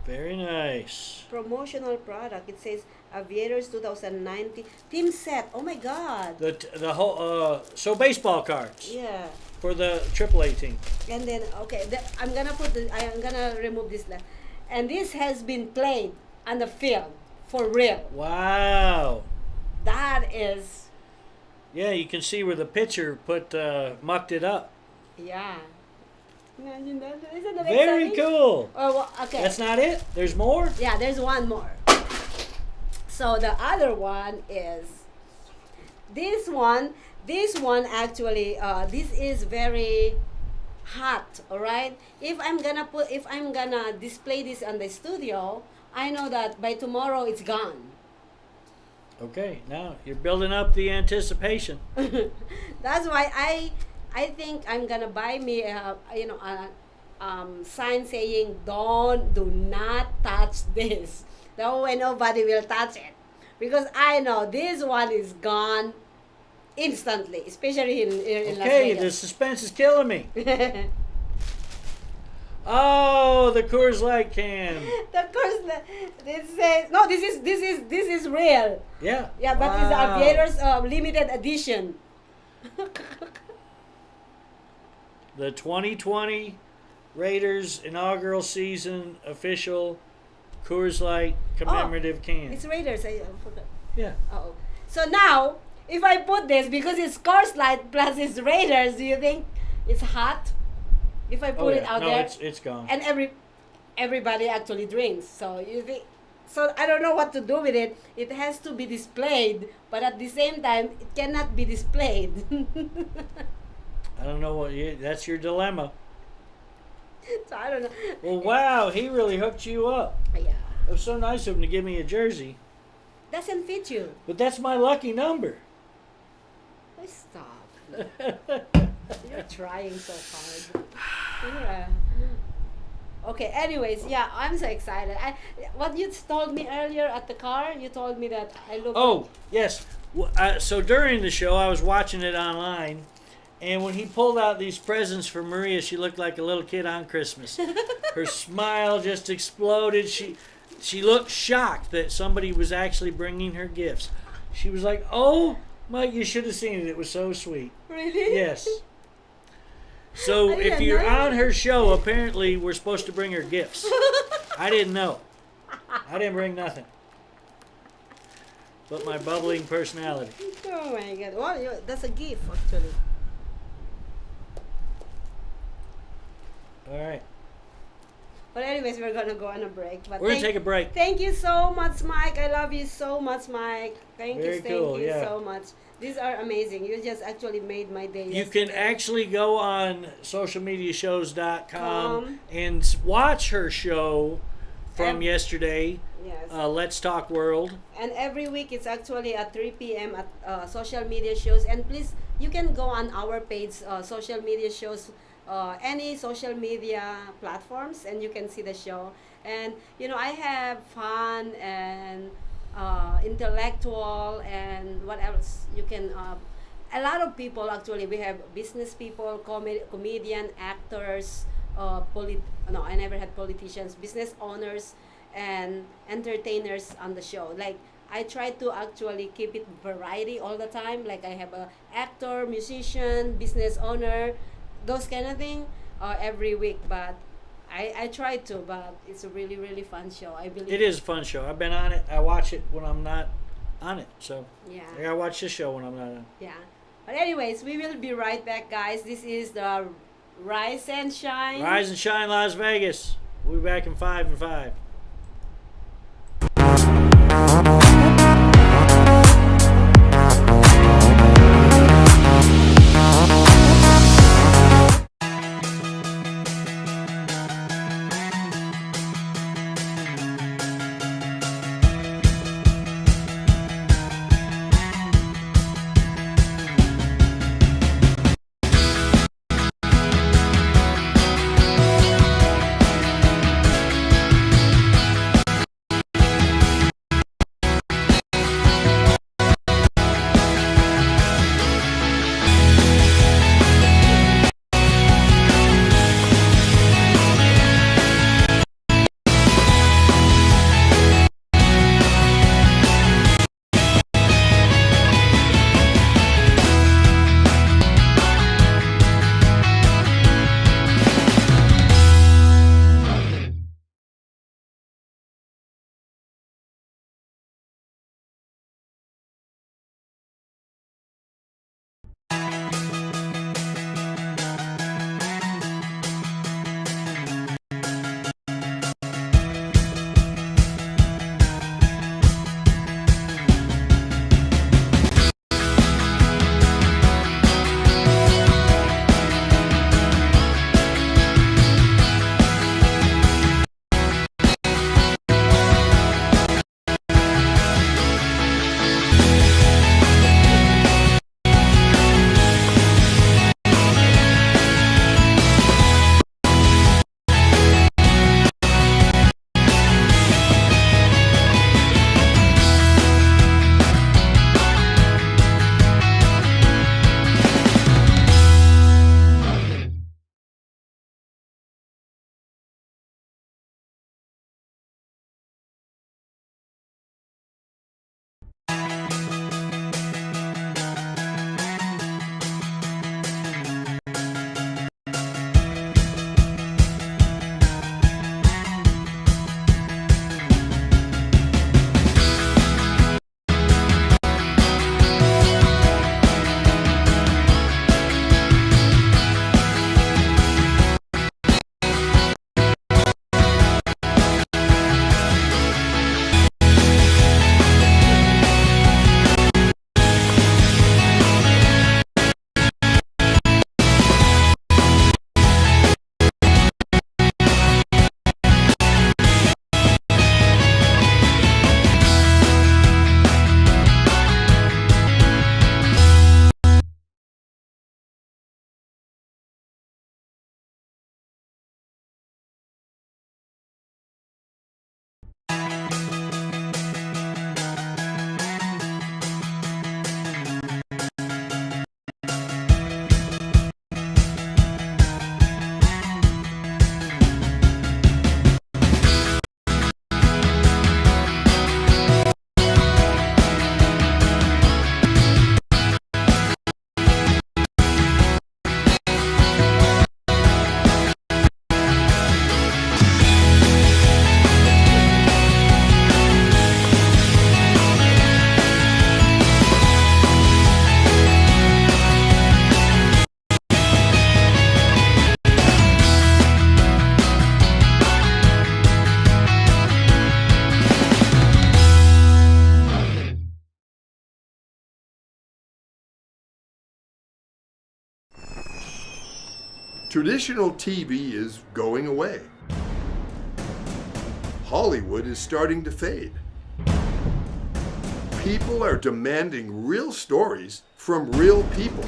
Very nice. Promotional product. It says Aviators 2019 team set. Oh my God. The whole so baseball cards Yeah. for the AAA team. And then okay, I'm gonna remove this left. And this has been played on the field for real. Wow. That is, Yeah, you can see where the pitcher mucked it up. yeah. Imagine that. Isn't that Very exciting? cool. Oh, well, okay. That's not it. There's more. Yeah, there's one more. So the other one is this one. This one actually, this is very hot. All right. If I'm gonna display this on the studio, I know that by tomorrow it's gone. Okay, now you're building up the anticipation. That's why I think I'm gonna buy me a sign saying do not touch this. That way nobody will touch it, because I know this one is gone instantly, especially in Las Okay, the Vegas. suspense is killing me. Oh, the Coors Light can. Of course, this says no. This is real. Yeah. Yeah, but it's the Wow. Aviators limited edition. The 2020 Raiders inaugural season official Coors Light commemorative can. It's Raiders. I forgot. Yeah. Oh, so now if I put this because it's Coors Light plus it's Raiders, do you think it's hot? If I put it out no, there, it's gone. and everybody actually drinks. So you think? So I don't know what to do with it. It has to be displayed, but at the same time, it cannot be displayed. I don't know that's your dilemma. So I don't know. Well, wow, he really hooked you up. Yeah, It was so nice of him to give me a jersey. doesn't fit you. But that's my lucky number. Oh, stop. You're trying so hard. Yeah. Okay. Anyways, yeah, I'm so excited. What you told me earlier at the car, you told me that I look. Oh, yes. So during the show, I was watching it online, and when he pulled out these presents for Maria, she looked like a little kid on Christmas. Her smile just exploded. She looked shocked that somebody was actually bringing her gifts. She was like, "Oh, Mike, you should have seen it. It was so sweet." Really? Yes. So I if didn't you're know. on her show, apparently we're supposed to bring her gifts. I didn't know. I didn't bring nothing. But my bubbling personality. Oh my God! Well, that's a gift actually. All right. But anyways, we're gonna go on a break. But We're going to take a break. Thank you so much, Mike. I love you so much, Mike. Thank Very you cool, yeah. so much. These are amazing. You just actually made my day. You can yesterday. actually go on socialmediashows.com and watch her show from And- yesterday, Yes. Let's Talk World. And every week it's actually at 3 p.m. at social media shows. And please, you can go on our page, social media shows, any social media platforms, and you can see the show. And I have fun and intellectual and what else you can. A lot of people actually. We have business people, comedian, actors. No, I never had politicians, business owners, and entertainers on the show. Like I try to actually keep it variety all the time. Like I have a actor, musician, business owner, those kind of thing every week. But I try to, but it's a really really fun show. I believe It is a fun show. I've been on it. I watch it when I'm not on it. So Yeah, I gotta watch this show when I'm not on. yeah. But anyways, we will be right back, guys. This is the Rise and Shine. Rise and Shine Las Vegas. We'll be back in 5 and 5. Traditional TV is going away. Hollywood is starting to fade. People are demanding real stories from real people.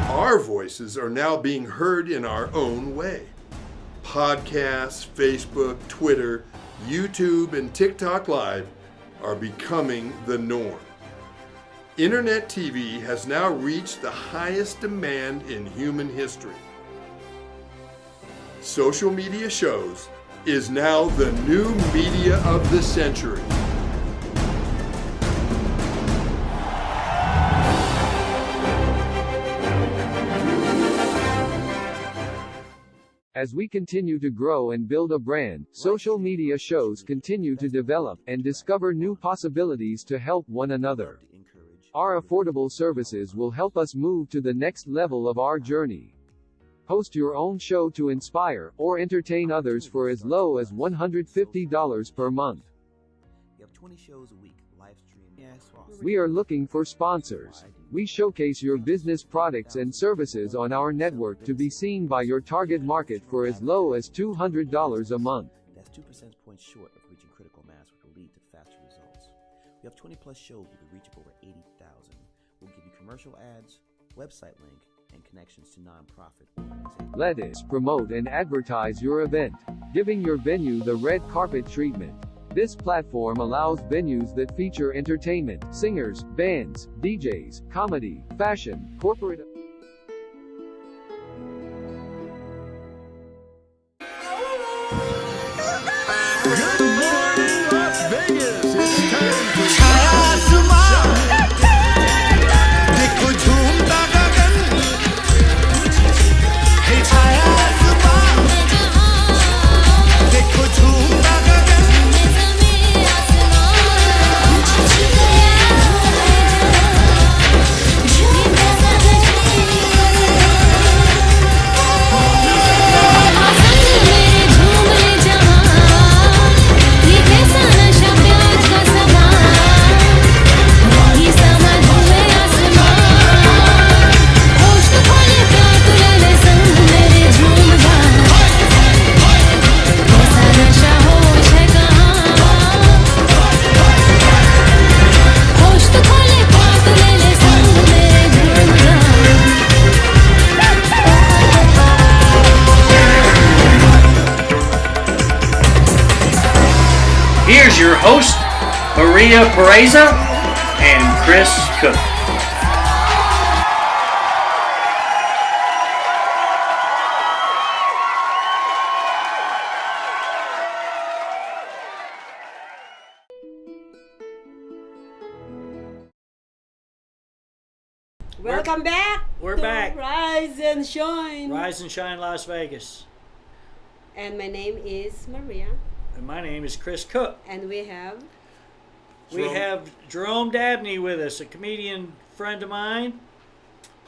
Our voices are now being heard in our own way. Podcasts, Facebook, Twitter, YouTube, and TikTok Live are becoming the norm. Internet TV has now reached the highest demand in human history. Social media shows is now the new media of the century. As we continue to grow and build a brand, social media shows continue to develop and discover new possibilities to help one another. Our affordable services will help us move to the next level of our journey. Host your own show to inspire or entertain others for as low as $150 per month. You have 20 shows a week, live stream. We are looking for sponsors. We showcase your business products and services on our network to be seen by your target market for as low as $200 a month. That's 2 percentage points short of reaching critical mass, which will lead to faster results. We have 20 plus shows with a reach of over 80,000. We'll give you commercial ads, website link, and connections to nonprofit organizations. Let us promote and advertise your event, giving your venue the red carpet treatment. This platform allows venues that feature entertainment, singers, bands, DJs, comedy, fashion, corporate. Good morning, Las Vegas! It's time for Here's your host, Maria Pereza and Chris Cook. Welcome back. We're to back. Rise and Shine. Rise and Shine Las Vegas. And my name is Maria. And my name is Chris Cook. And we have Jerome Dabney with us, a comedian friend of mine.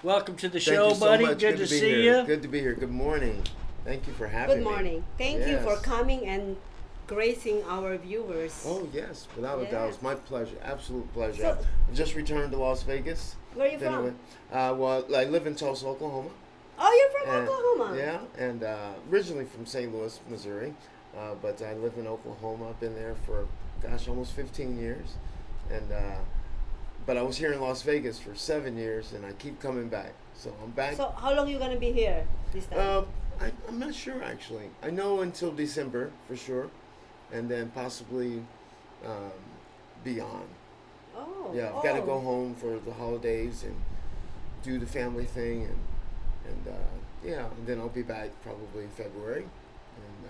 Welcome to the show, Thank you so buddy. much. Good to be see here. you. Good to be here. Good morning. Thank you for having me. Good morning. Thank you for Yes. coming and gracing our viewers. Oh, yes. Without a doubt. It's my pleasure. Absolute pleasure. So- I've just returned to Las Vegas. Where are you from? Well, I live in Tulsa, Oklahoma. Oh, you're from And- Oklahoma. Yeah, and originally from St. Louis, Missouri. But I live in Oklahoma. I've been there for, almost 15 years. And but I was here in Las Vegas for 7 years, and I keep coming back. So I'm back. So how long are you going to be here this time? I'm not sure, actually. I know until December, for sure. And then possibly beyond. Oh. Yeah, I've got to go home for the holidays and do the family thing, and then I'll be back probably in February, and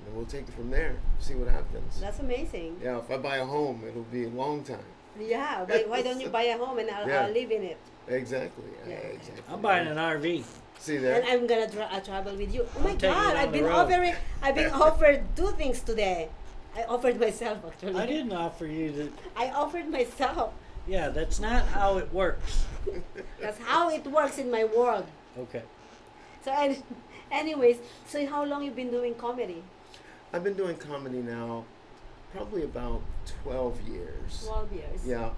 then we'll take it from there. See what happens. That's amazing. Yeah, if I buy a home, it'll be a long time. Yeah, why don't you buy a home and Yeah. I'll live in it? Exactly. Yeah. Exactly. I'm buying an RV. See there. And I'm gonna travel with you. Oh my taking God! it on I've the been road. I've been offered 2 things today. I offered myself actually. I didn't offer you to. I offered myself. Yeah, that's not how it works. That's how it works in my world. Okay. So, anyways, so how long you been doing comedy? I've been doing comedy now, probably about 12 years. 12 years. Yeah,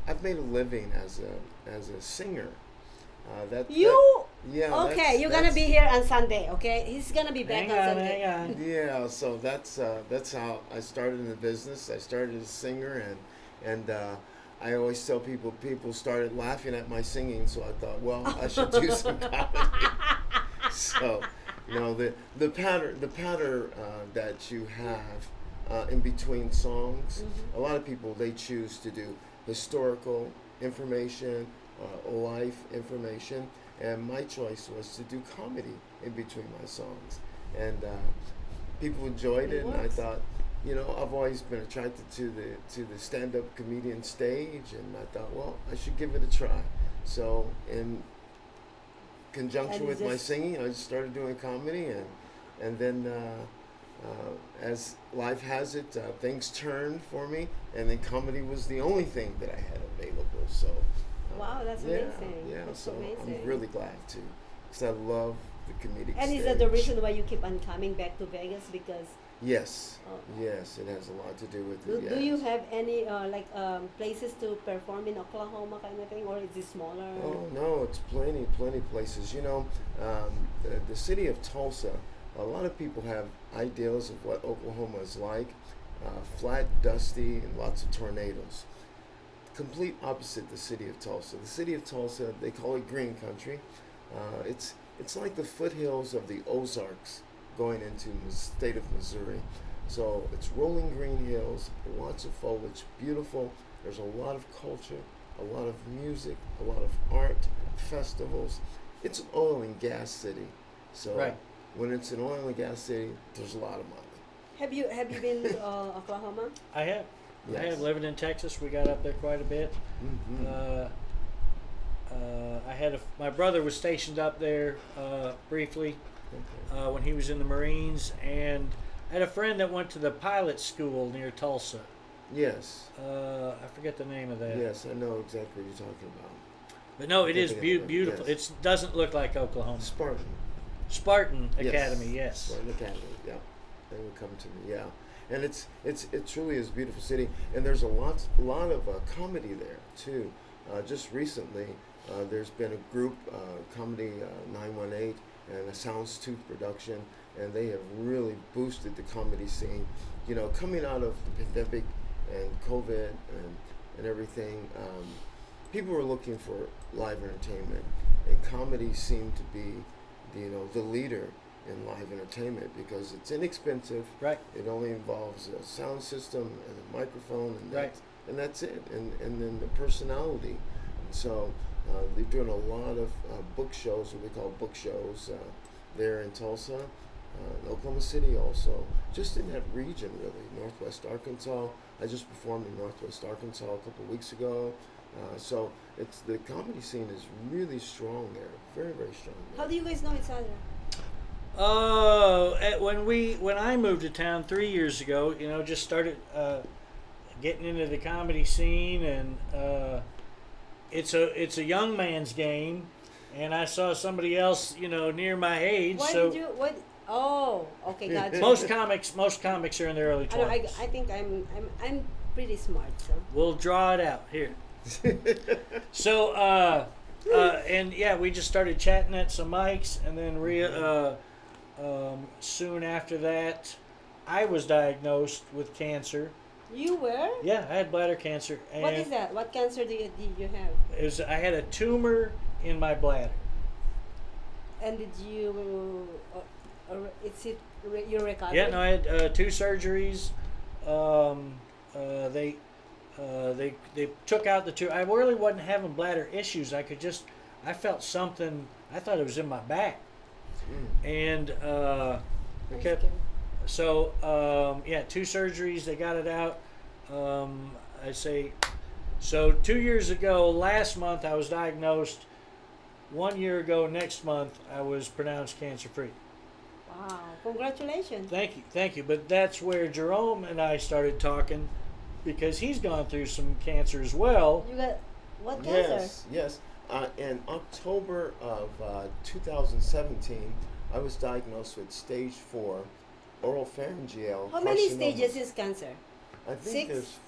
I've made a living as a singer. Yeah. Okay, you're gonna be here on Sunday. Okay, he's gonna be back Hang on on, Sunday. hang on. Yeah, so that's how I started in the business. I started as a singer, and I always tell people started laughing at my singing, so I thought, well, I should do some comedy. So, the pattern that you have in between songs. A lot of people, they choose to do historical information, life information, and my choice was to do comedy in between my songs, and people enjoyed it, and I thought, I've always been attracted to the stand-up comedian stage, and I thought, well, I should give it a try. So in conjunction with my singing, I just started doing comedy, and then as life has it, things turned for me, and then comedy was the only thing that I had available. So Wow, that's amazing. Yeah, That's so amazing. I'm really glad to, because I love the comedic And stage. is that the reason why you keep on coming back to Vegas? Because Yes. Oh. Yes, it has a lot to do with it. do you have any places to perform in Oklahoma kind of thing, or is it smaller? Oh no, it's plenty places. The city of Tulsa, a lot of people have ideas of what Oklahoma is like. Flat, dusty, and lots of tornadoes. Complete opposite the city of Tulsa. The city of Tulsa, they call it green country. It's like the foothills of the Ozarks going into the state of Missouri. So it's rolling green hills, lots of foliage, beautiful. There's a lot of culture, a lot of music, a lot of art, festivals. It's an oil and gas city. So Right. when it's an oil and gas city, there's a lot of money. Have you been to Oklahoma? I have. I Yes. have. Living in Texas, we got up there quite a bit. Mm-hmm. My brother was stationed up there briefly when he was in the Marines, and I had a friend that went to the pilot school near Tulsa. Yes. I forget the name of that. Yes, I know exactly what you're talking about. But no, it I'm is thinking of it, beautiful. yes. It doesn't look like Oklahoma. Spartan. Spartan Yes. Academy, yes. Spartan Academy, yeah. They would come to me, yeah. And it truly is a beautiful city, and there's a lot of comedy there too. Just recently, there's been a group, Comedy 918, and a Soundstooth production, and they have really boosted the comedy scene. Coming out of the pandemic and COVID and everything, people were looking for live entertainment, and comedy seemed to be, the leader in live entertainment because it's inexpensive. Right. It only involves a sound system and a microphone, and Right. that's it. And then the personality. And so they're doing a lot of book shows, what we call book shows, there in Tulsa, in Oklahoma City also, just in that region really, Northwest Arkansas. I just performed in Northwest Arkansas a couple of weeks ago. So the comedy scene is really strong there, very, very strong there. How do you guys know each other? When I moved to town 3 years ago, just started getting into the comedy scene, and it's a young man's game, and I saw somebody else, near my age. Oh, okay, gotcha. Most comics are in their early I know, 20s. I think I'm pretty smart, so. We'll draw it out here. So, and yeah, we just started chatting at some mics, and then soon after that, I was diagnosed with cancer. You were? Yeah, I had bladder cancer. And What is that? What cancer did you have? I had a tumor in my bladder. And did you? You recovered? Yeah, no, I had 2 surgeries. They took out the tumor. I really wasn't having bladder issues. I felt something. I thought it was in my back. And Okay. so 2 surgeries. They got it out. So 2 years ago, last month I was diagnosed. 1 year ago, next month I was pronounced cancer free. Wow! Congratulations. Thank you. But that's where Jerome and I started talking, because he's gone through some cancer as well. You got what cancer? Yes. In October of 2017, I was diagnosed with stage 4 oropharyngeal How many carcinoma. stages is cancer? I think 6? there's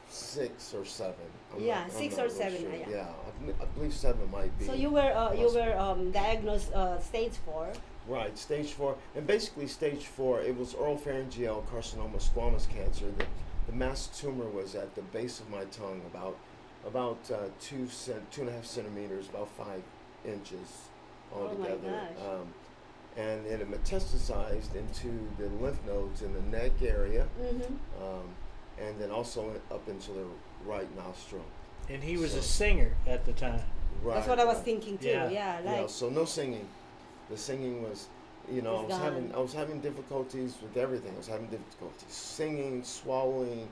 6 or 7. Yeah, I'm 6 not or real 7, Sure. yeah. Yeah, I believe 7 might be. So you were diagnosed stage 4. Right, stage 4. And basically stage 4, it was oropharyngeal carcinoma squamous cancer. The mass tumor was at the base of my tongue, about 2.5 centimeters, about 5 inches altogether. Oh my gosh. And it had metastasized into the lymph nodes in the neck area, and then also up into the right nostril. And he was So- a singer at the time. Right. That's what I was right. thinking too. Yeah. Yeah, Yeah, like so no singing. The singing was, you know, It's gone. I was having difficulties with everything. I was having difficulties singing, swallowing,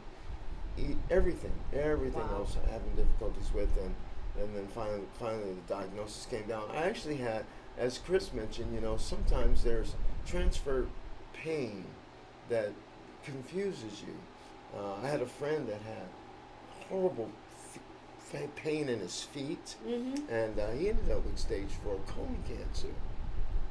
everything I Wow. was having difficulties with, and then finally the diagnosis came down. I actually had, as Chris mentioned, you know, sometimes there's transfer pain that confuses you. I had a friend that had horrible pain in his feet, and he ended up with stage 4 colon cancer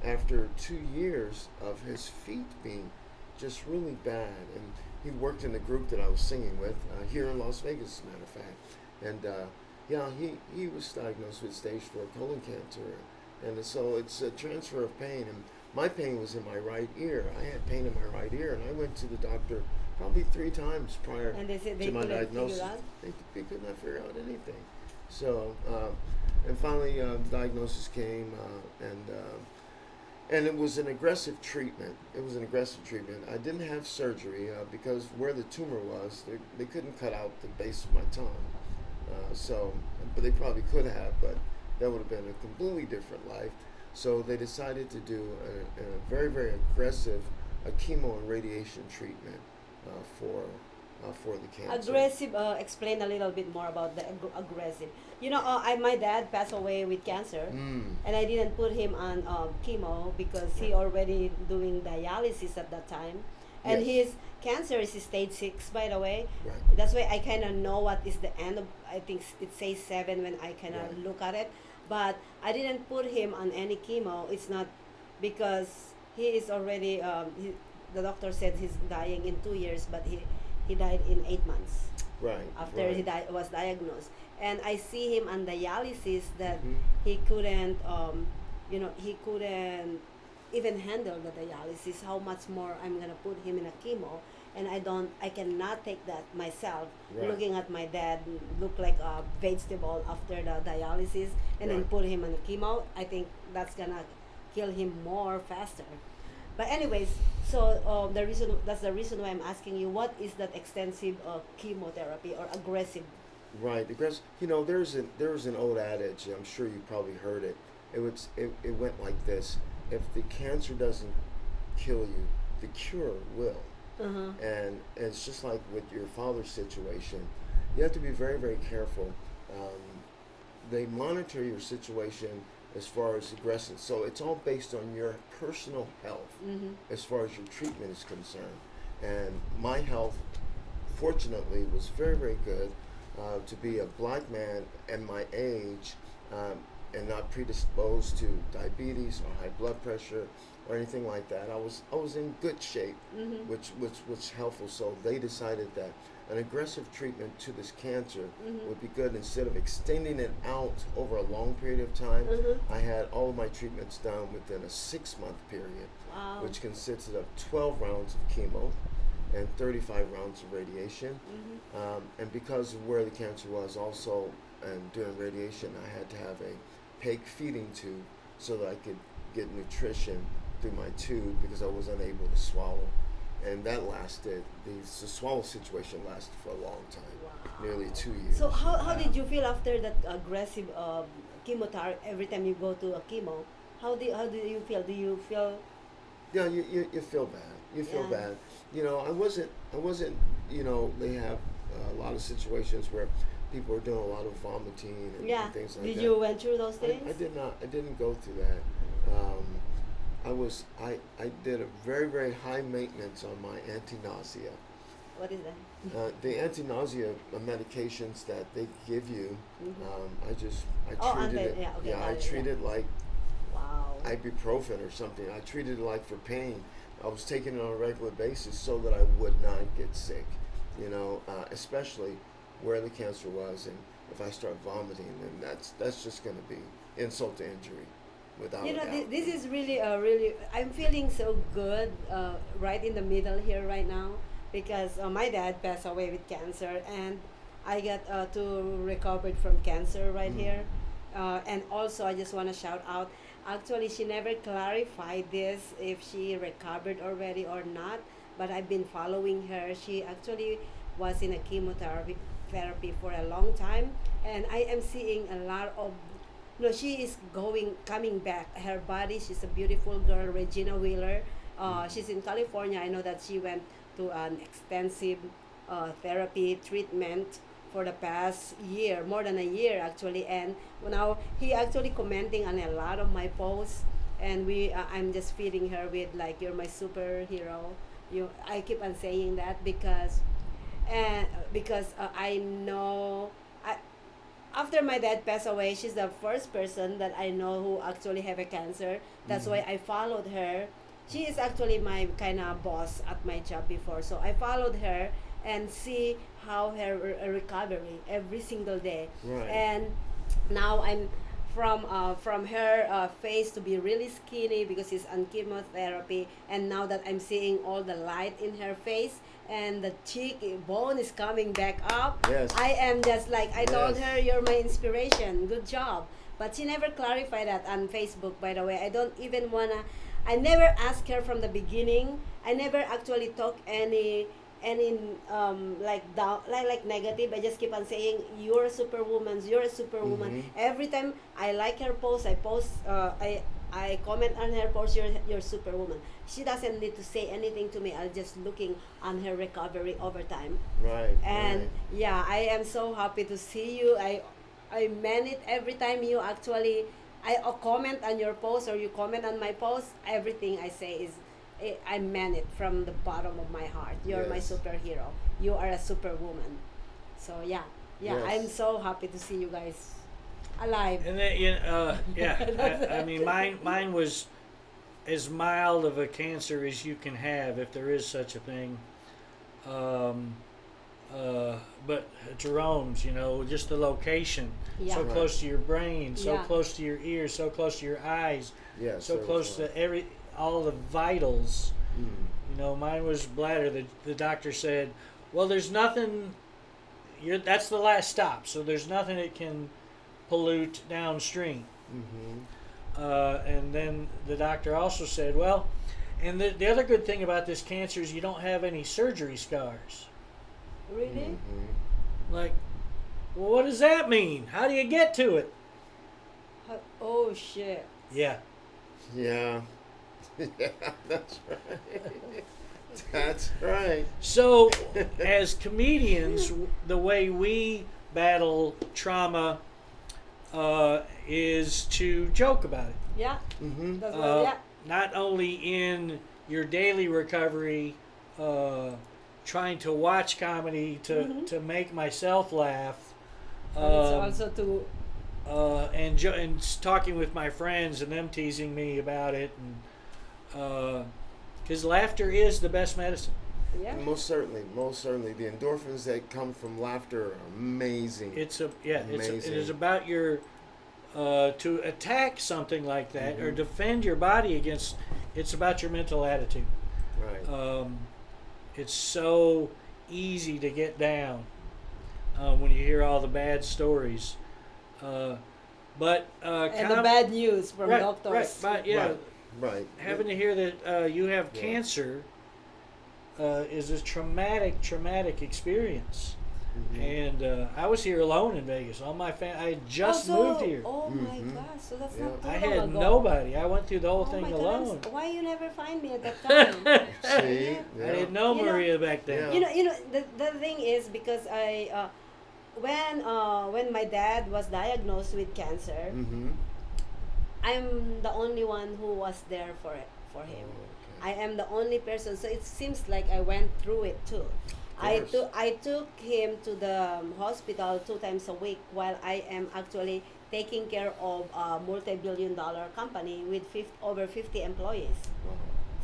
after 2 years of his feet being just really bad. And he worked in the group that I was singing with here in Las Vegas, as a matter of fact. And yeah, he was diagnosed with stage 4 colon cancer. And so it's a transfer of pain. And my pain was in my right ear. I had pain in my right ear, and I went to the doctor probably 3 times prior and they said they to my couldn't diagnosis. figure out. They could not figure out anything. So, and finally the diagnosis came, and it was an aggressive treatment. I didn't have surgery because where the tumor was, they couldn't cut out the base of my tongue. But they probably could have, but that would have been a completely different life. So they decided to do a very, very aggressive chemo and radiation treatment for the cancer. Aggressive. Explain a little bit more about the aggressive. You know, my dad passed away with cancer, and I didn't put him on chemo because he already doing dialysis at that time, and Yes. his cancer is stage 6, by the way. Right. That's why I kind of know what is the end of. I think it says 7 when I kind of Right. look at it, but I didn't put him on any chemo. It's not because he is already. The doctor said he's dying in 2 years, but he died in 8 months Right. after right. he was diagnosed. And I see him on dialysis that Mhm. he couldn't, he couldn't even handle the dialysis. How much more I'm gonna put him in a chemo? And I cannot take that myself. Right. Looking at my dad look like a vegetable after the dialysis, and then Right. put him on the chemo. I think that's gonna kill him more faster. But anyways, so that's the reason why I'm asking you, what is that extensive chemotherapy or aggressive? Right. You know, there's an old adage. I'm sure you probably heard it. It went like this: if the cancer doesn't kill you, the cure will. And it's just like with your father's situation. You have to be very, very careful. They monitor your situation as far as aggressive. So it's all based on your personal health as far as your treatment is concerned. And my health, fortunately, was very, very good. To be a black man and my age, and not predisposed to diabetes or high blood pressure or anything like that. I was in good shape, which was helpful. So they decided that an aggressive treatment to this cancer would be good. Instead of extending it out over a long period of time, I had all of my treatments done within a 6-month period, Wow. which consisted of 12 rounds of chemo and 35 rounds of radiation. And because of where the cancer was also, and during radiation, I had to have a PEG feeding tube so that I could get nutrition through my tube because I was unable to swallow. And that lasted, the swallow situation lasted for a long time, nearly 2 years. So how did you feel after that aggressive chemotherapy? Every time you go to a chemo, how do you feel? Do you feel? Yeah, you feel bad. You feel Yeah. bad. You know, I wasn't. You know, they have a lot of situations where people are doing a lot of vomiting and, Yeah. and things like Did that. you went through those things? I did not. I didn't go through that. I did a very, very high maintenance on my anti-nausea. What is that? The anti-nausea medications that they give you, I Oh, treated it. yeah, okay, I got it, treat it like Wow. ibuprofen or something. I treated it like for pain. I was taking it on a regular basis so that I would not get sick. You know, especially where the cancer was, and if I start vomiting, then that's just going to be insult to injury, without You a know, doubt. this is really, I'm feeling so good right in the middle here right now because my dad passed away with cancer and I got to recovered from cancer right here. And also, I just want to shout out. Actually, she never clarified this if she recovered already or not, but I've been following her. She actually was in a therapy for a long time, and I am seeing a lot of. No, she is coming back. Her body, she's a beautiful girl, Regina Wheeler. She's in California. I know that she went to an extensive therapy treatment for the past year, more than a year actually. And now he actually commenting on a lot of my posts, and I'm just feeding her with like, "You're my superhero." I keep on saying that because I know after my dad passed away, she's the first person that I know who actually have a cancer. That's why I followed her. She is actually my kind of boss at my job before, so I followed her and see how her recovery every single day. Right. And now I'm from her face to be really skinny because she's on chemotherapy, and now that I'm seeing all the light in her face and the cheek bone is coming back up, Yes. I am just like, I told Yes. her, "You're my inspiration, good job." But she never clarified that on Facebook, by the way. I don't even wanna, I never asked her from the beginning. I never actually talk any like down, like negative. I just keep on saying, "You're a superwoman, you're a superwoman." Every time I like her post, I comment on her post, "You're superwoman." She doesn't need to say anything to me. I'm just looking on her recovery over time. Right. And right. yeah, I am so happy to see you. I meant it every time you actually comment on your post or you comment on my post. Everything I say is I meant it from the bottom of my heart. You're my Yes. superhero. You are a superwoman. So yeah, Yes. I'm so happy to see you guys alive. And then, I mean, mine was as mild of a cancer as you can have, if there is such a thing. But Jerome's, just the location, Yeah. so Right. close to your brain, so Yeah. close to your ears, so close to your eyes, Yeah, so so close was to all the vitals. Mm. Mine was bladder. The doctor said, "Well, there's nothing. That's the last stop, so there's nothing that can pollute downstream." And then the doctor also said, "Well, and the other good thing about this cancer is you don't have any surgery scars." Really? Like, well, what does that mean? How do you get to it? Oh shit. Yeah. Yeah. Yeah, that's right. That's right. So, as comedians, the way we battle trauma is to joke about it. Yeah. That's what, yeah. Not only in your daily recovery, trying to watch comedy to make myself laugh, But it's also to and talking with my friends and them teasing me about it, and because laughter is the best medicine. yeah. Most certainly. The endorphins that come from laughter are amazing. It Amazing. is about your to attack something like that or defend your body against. It's about your mental attitude. Right. It's so easy to get down when you hear all the bad stories. But And the bad news from right, doctors. right, but yeah, Right. having to hear that you have Yeah. cancer is a traumatic experience. And I was here alone in Vegas. All my I had just moved here. Oh my gosh, so that's not too I long had ago. nobody. I went through the whole Oh thing my God, alone. why you never find me at that time? See? I Yeah. didn't know You know- Maria back then. Yeah. You know, the thing is because when my dad was diagnosed with cancer, I'm the only one who was there for him. Okay. I am the only person, so it seems like I went through it too. course. I took him to the hospital 2 times a week while I am actually taking care of a multi-billion-dollar company with over 50 employees. Wow.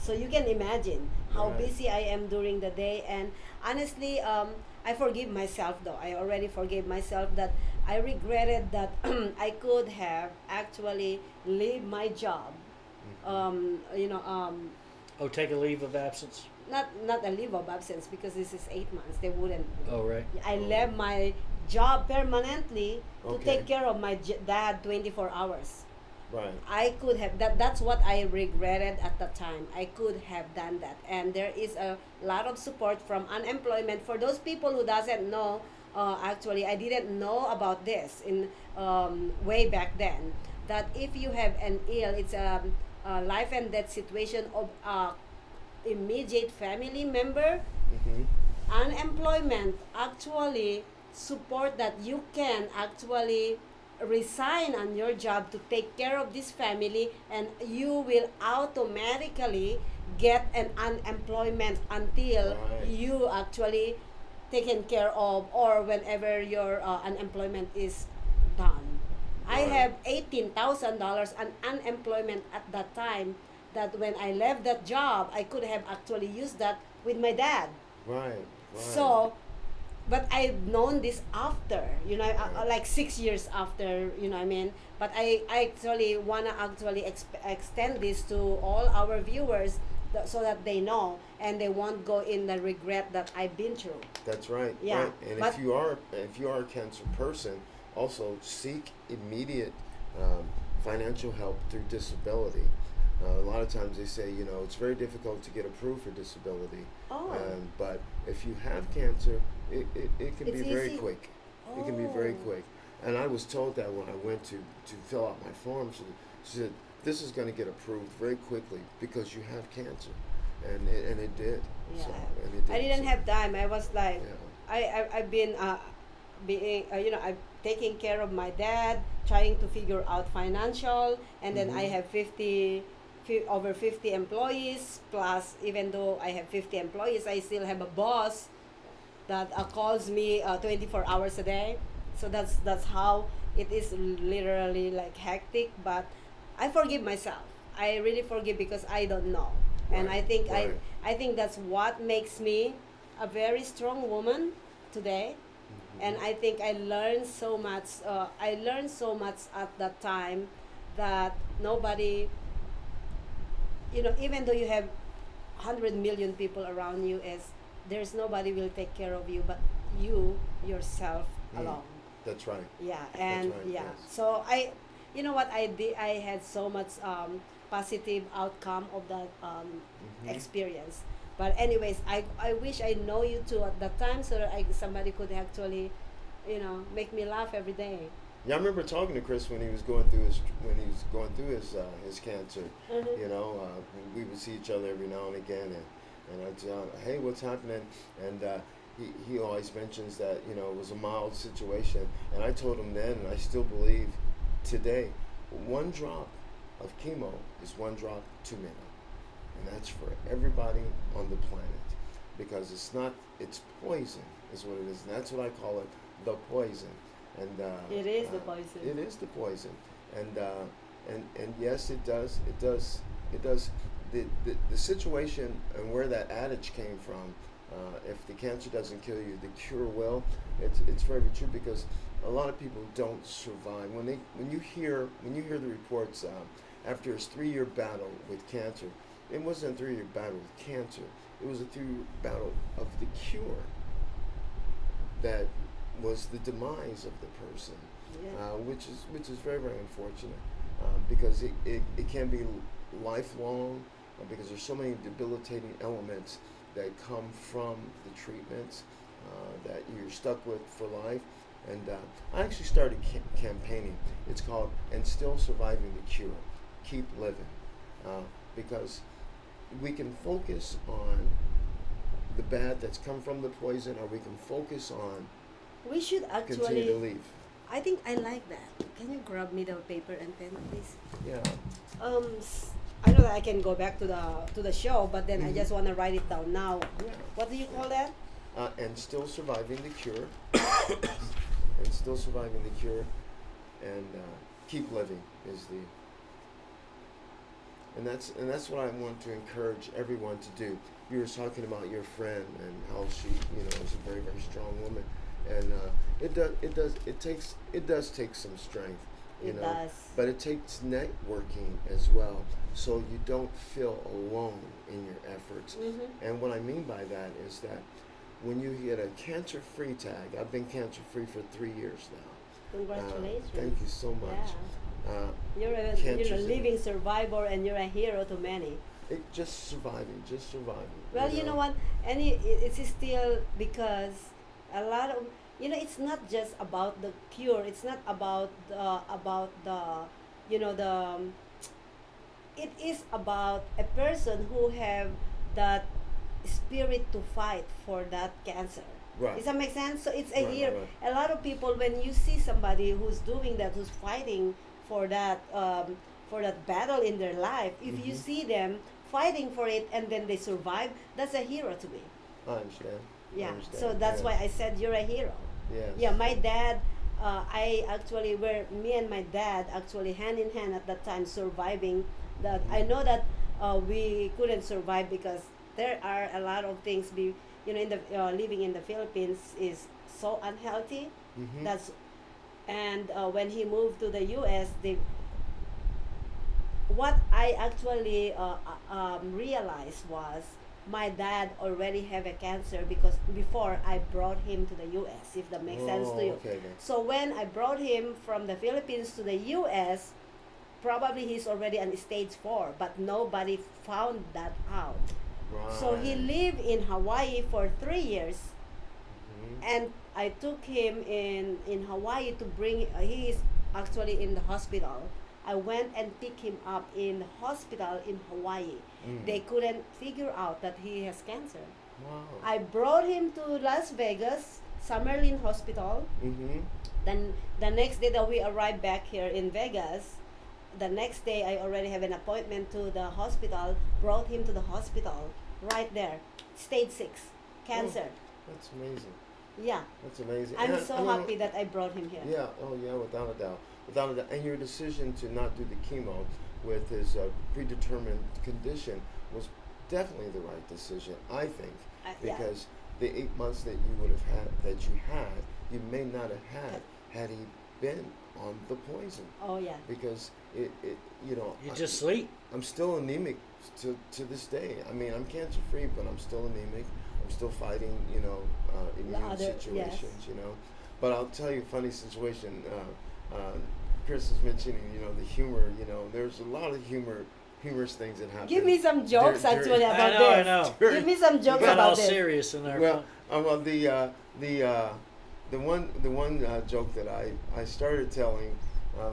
So you can imagine how Right. busy I am during the day. And honestly, I forgive myself though. I already forgave myself that I regretted that I could have actually leave my job. You know, Oh, take a leave of absence. not a leave of absence because this is 8 months. They wouldn't. Oh, right. I left my job permanently to Okay. take care of my dad 24 hours. Right. I could have that's what I regretted at the time. I could have done that. And there is a lot of support from unemployment for those people who doesn't know. Actually, I didn't know about this in way back then. That if you have an ill, it's a life and death situation of immediate family member. Mm-hmm. Unemployment actually support that you can actually resign on your job to take care of this family, and you will automatically get an unemployment until Right. you actually taken care of, or whenever your unemployment is done. I Right. have $18,000 on unemployment at that time, that when I left that job I could have actually used that with my dad. Right. Right. So, but I've known this after, you know, Right. like 6 years after, you know what I mean? But I actually want to actually extend this to all our viewers, so that they know and they won't go in the regret that I've been through. That's right. Yeah, Right. And but- if you are a cancer person, also seek immediate financial help through disability. A lot of times they say, you know, it's very difficult to get approved for disability. Oh. But if you have cancer, it can It's be very easy. quick. It can be very Oh. quick. And I was told that when I went to fill out my form, she said, this is going to get approved very quickly because you have cancer. And it did. Yeah. So, and it did. I didn't So, have time. I was like, yeah. I've been being you know, I'm taking care of my dad, trying to figure out financial, and then I Mhm. have over 50 employees, plus even though I have 50 employees, I still have a boss that calls me 24 hours a day. So that's how it is, literally like hectic. But I forgive myself. I really forgive because I don't know. And I Right, think right. I think that's what makes me a very strong woman today. And I think I learned so much. I learned so much at that time that nobody, you know, even though you have 100 million people around you, there's nobody will take care of you but you yourself alone. That's right. Yeah, and right, yeah. yes. So you know what I did? I had so much positive outcome of that experience. But anyways, I wish I know you too at that time, so that somebody could actually, you know, make me laugh every day. Yeah, I remember talking to Chris when he was going through his cancer. Mhm. You know, we would see each other every now and again, and I'd say, hey, what's happening? And he always mentions that, you know, it was a mild situation, and I told him then, and I still believe today, one drop of chemo is one drop too many, and that's for everybody on the planet, because it's poison is what it is, and that's what I call it, the poison. And It is the poison. It is the poison, and yes, it does. The situation and where that adage came from, if the cancer doesn't kill you, the cure will. It's very true, because a lot of people don't survive when you hear the reports after his 3-year battle with cancer. It wasn't a 3-year battle with cancer. It was a 3-year battle of the cure that was the demise of the person, Yeah. which is very, very unfortunate, because it can be lifelong, because there's so many debilitating elements that come from the treatments that you're stuck with for life. And I actually started campaigning. It's called "And Still Surviving the Cure, Keep Living," because we can focus on the bad that's come from the poison, or we can focus on We should continue to actually. leave. I think I like that. Can you grab me the paper and pen, please? Yeah. I know that I can go back to the show, but then I Mhm. just want to write it down now. Yeah. What do you call that? And still surviving the cure, and still surviving the cure, and keep living is the. And that's what I want to encourage everyone to do. You were talking about your friend and how she, is a very, very strong woman, and it does take some strength, It does. but it takes networking as well, so you don't feel alone in your efforts. Mm-hmm. And what I mean by that is that when you get a cancer-free tag, I've been cancer-free for 3 years now. Congratulations. Thank you so much. Yeah. You're a Cancer's living survivor, and you're a hero to many. Just surviving. Well, you know what? And it's still because a lot of it's not just about the cure. It's not about the it is about a person who have that spirit to fight for that cancer. Right. Does that make sense? So it's a Right, hero. right. A lot of people, when you see somebody who's doing that, who's fighting for that battle in their life, if you see them fighting for it and then they survive, that's a hero to me. I understand. Yeah. I understand. So that's Yeah. why I said you're a hero. Yes. Yeah. My dad, me and my dad actually hand in hand at that time surviving that. I know that we couldn't survive because there are a lot of things in the living in the Philippines is so unhealthy. Mm-hmm. When he moved to the U.S., what I actually realized was my dad already have a cancer because before I brought him to the U.S. If that makes sense to you. Okay, then. So when I brought him from the Philippines to the U.S., probably he's already on stage 4, but nobody found that out. Right. So he lived in Hawaii for 3 years, Mhm. and I took him in Hawaii to bring. He is actually in the hospital. I went and picked him up in the hospital in Hawaii. Mm. They couldn't figure out that he has cancer. Wow. I brought him to Las Vegas, Summerlin Hospital. Mm-hmm. Then the next day that we arrived back here in Vegas, the next day I already have an appointment to the hospital, brought him to the hospital right there, stage 6, cancer. That's amazing. Yeah, That's amazing. I'm And so I happy that I brought him here. Yeah. Oh, yeah. Without a doubt. Without a doubt. And your decision to not do the chemo with his predetermined condition was definitely the right decision, I think, Yeah. because the 8 months that you would have had, you may not have had he been on the poison, Oh yeah. because You just sleep. I'm still anemic to this day. I mean, I'm cancer free, but I'm still anemic. I'm still fighting, immune situations, But I'll tell you a funny situation. Chris was mentioning, the humor. There's a lot of humorous things that happen. Give me some jokes during- actually about I this. know. Give me some jokes Got all about this. serious in there. Well, the one joke that I started telling,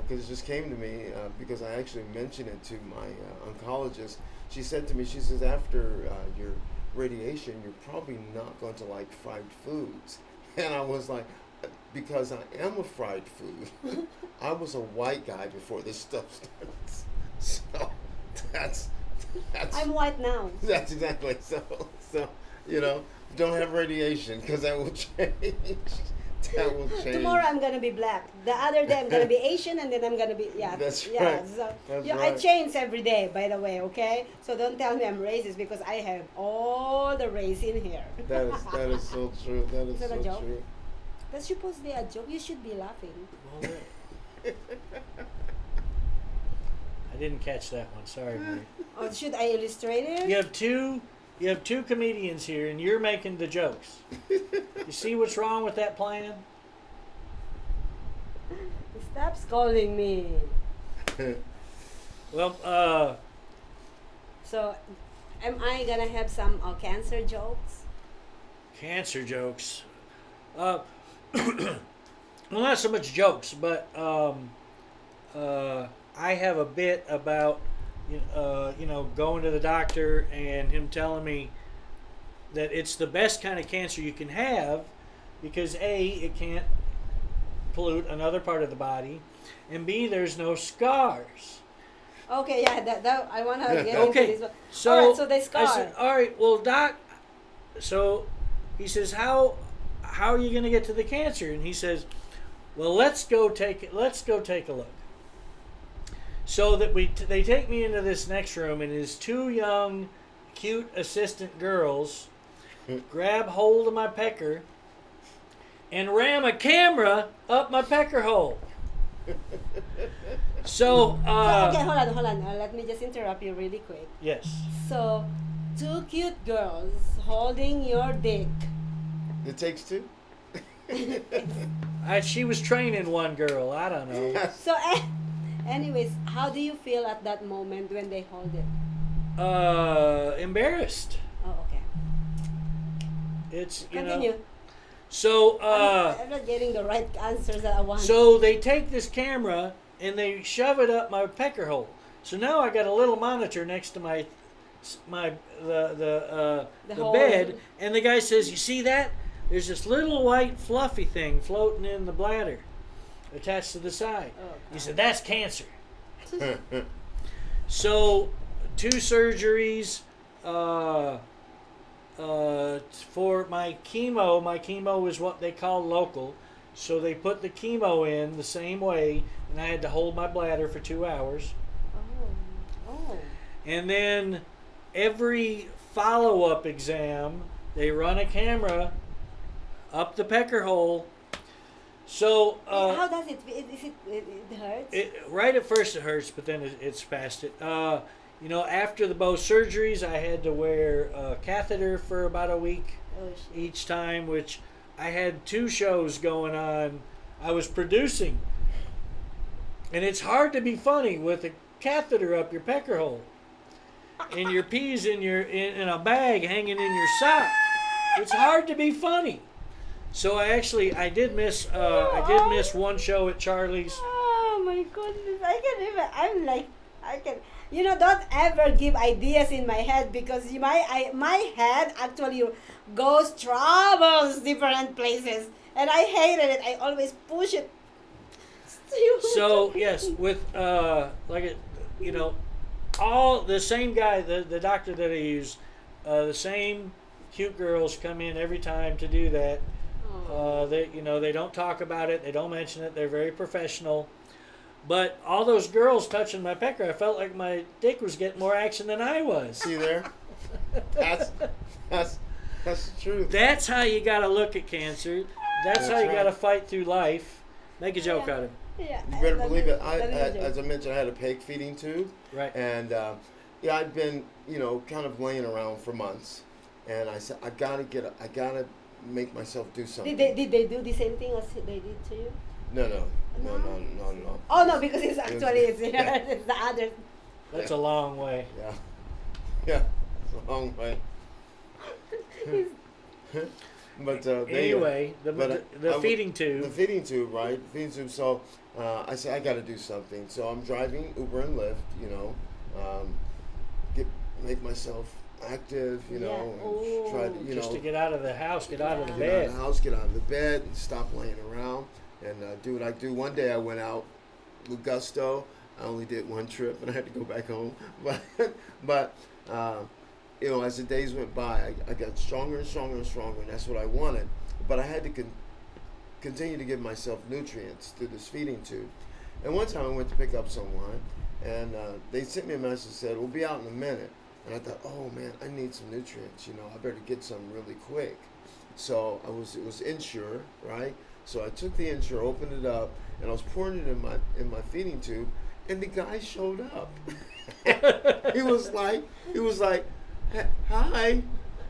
because it just came to me, because I actually mentioned it to my oncologist. She said to me, she says, after your radiation, you're probably not going to like fried foods. And I was like, because I am a fried food. I was a white guy before this stuff starts. So that's I'm white now. that's exactly so don't have radiation because that will change. That will change. Tomorrow I'm gonna be black. The other day I'm gonna be Asian, and then I'm gonna be That's yeah. right. So That's I right. change every day, by the way. Okay, so don't tell me I'm racist because I have all the race in here. That is so true. That is that a so joke? true. That's supposed to be a joke. You should be laughing. I didn't catch that one. Sorry, Marie. Or should I illustrate it? You have two comedians here, and you're making the jokes. You see what's wrong with that plan? Stop scolding me. Well, So, am I gonna have some cancer jokes? cancer jokes. Well, not so much jokes, but I have a bit about going to the doctor and him telling me that it's the best kind of cancer you can have because A, it can't pollute another part of the body, and B, there's no scars. Okay, yeah, that I wanna get Okay, into this one. so All right, so they I scar. said, all right, well, doc. So he says, how are you going to get to the cancer? And he says, well, let's go take a look. So that they take me into this next room, and his two young, cute assistant girls grab hold of my pecker and ram a camera up my pecker hole. So, okay, hold on. Let me just interrupt you really quick. Yes. So, two cute girls holding your dick. It takes two. She was training one girl. I don't know. So, anyways, how do you feel at that moment when they hold it? Embarrassed. Oh, okay. It's, Continue. So, I'm not getting the right answers that I want. So they take this camera and they shove it up my pecker hole. So now I got a little monitor next to the hole. bed, and the guy says, "You see that? There's this little white fluffy thing floating in the bladder, attached to the side." Oh, He said, "That's cancer." So 2 surgeries. For my chemo is what they call local. So they put the chemo in the same way, and I had to hold my bladder for 2 hours. Oh. And then every follow-up exam, they run a camera up the pecker hole. So How does it feel? It hurts? right at first it hurts, but then it's past it. After both surgeries, I had to wear a catheter for about a week each time, which I had 2 shows going on. I was producing. And it's hard to be funny with a catheter up your pecker hole and your peas in a bag hanging in your sock. It's hard to be funny. So I did miss one show at Charlie's. Oh my goodness! Don't ever give ideas in my head, because my head actually travels different places, and I hated it. I always push it. So yes, with all the same guy, the doctor that I use, the same cute girls come in every time to do that. They don't talk about it. They don't mention it. They're very professional. But all those girls touching my pecker, I felt like my dick was getting more action than I was. See there? That's the truth. That's how you got to look at cancer. That's how you got to fight through life. Make a joke out of it. Yeah. You better believe it. As I mentioned, I had a peg feeding tube. Right. And I'd been, kind of laying around for months, and I said, I gotta make myself do something. Did they do the same thing as they did to you? No. Oh no, because it's the other. That's a long way. Yeah, it's a long way. But anyway, the feeding tube. The feeding tube, right? The feeding tube. So I said, I got to do something. So I'm driving Uber and Lyft, make myself active, and try to, just to get out of the house, get out of the get bed. out of the house, get out of the bed, and stop laying around, and do what I do. One day I went out with gusto. I only did one trip, and I had to go back home. But as the days went by, I got stronger and stronger and stronger, and that's what I wanted. But I had to continue to give myself nutrients through this feeding tube. And one time I went to pick up someone, and they sent me a message and said, "We'll be out in a minute." And I thought, oh man, I need some nutrients. I better get some really quick. So it was Ensure, right? So I took the Ensure, opened it up, and I was pouring it in my feeding tube, and the guy showed up. He was like, "Hi,"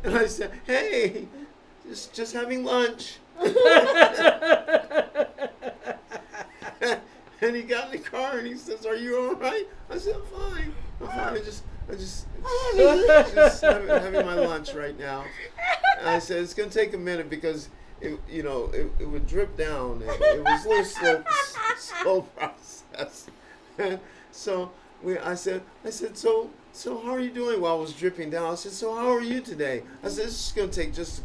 and I said, "Hey, just having lunch." And he got in the car and he says, "Are you all right?" I said, "I'm fine. I'm fine. I just having my lunch right now." And I said, "It's gonna take a minute because it would drip down. And it was a little slow process." And so I said, "So how are you doing?" While I was dripping down, I said, "So how are you today?" I said, "This is gonna take just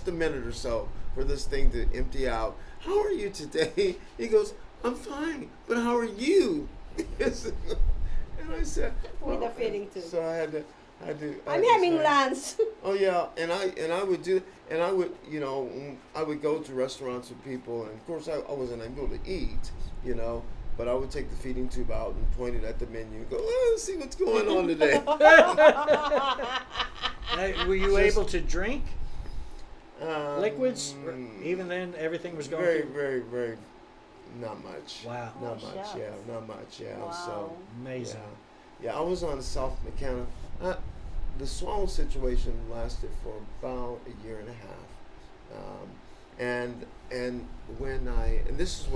a minute or so for this thing to empty out. How are you today?" He goes, "I'm fine, but how are you?" And I said, with a feeding tube. So I had to. I'm having lunch. Oh yeah, and I would do, and I would, I would go to restaurants with people, and of course I wasn't able to eat, but I would take the feeding tube out and point it at the menu and go, oh, let's see what's going on today. Were you Just- able to drink liquids? Even then, everything was going very, through? very, very, not much. Wow. Not Oh, much, shucks. yeah, not much, yeah. Wow. So, Amazing. yeah, I was on South McKenna. The swallow situation lasted for about a year and a half, and when and this is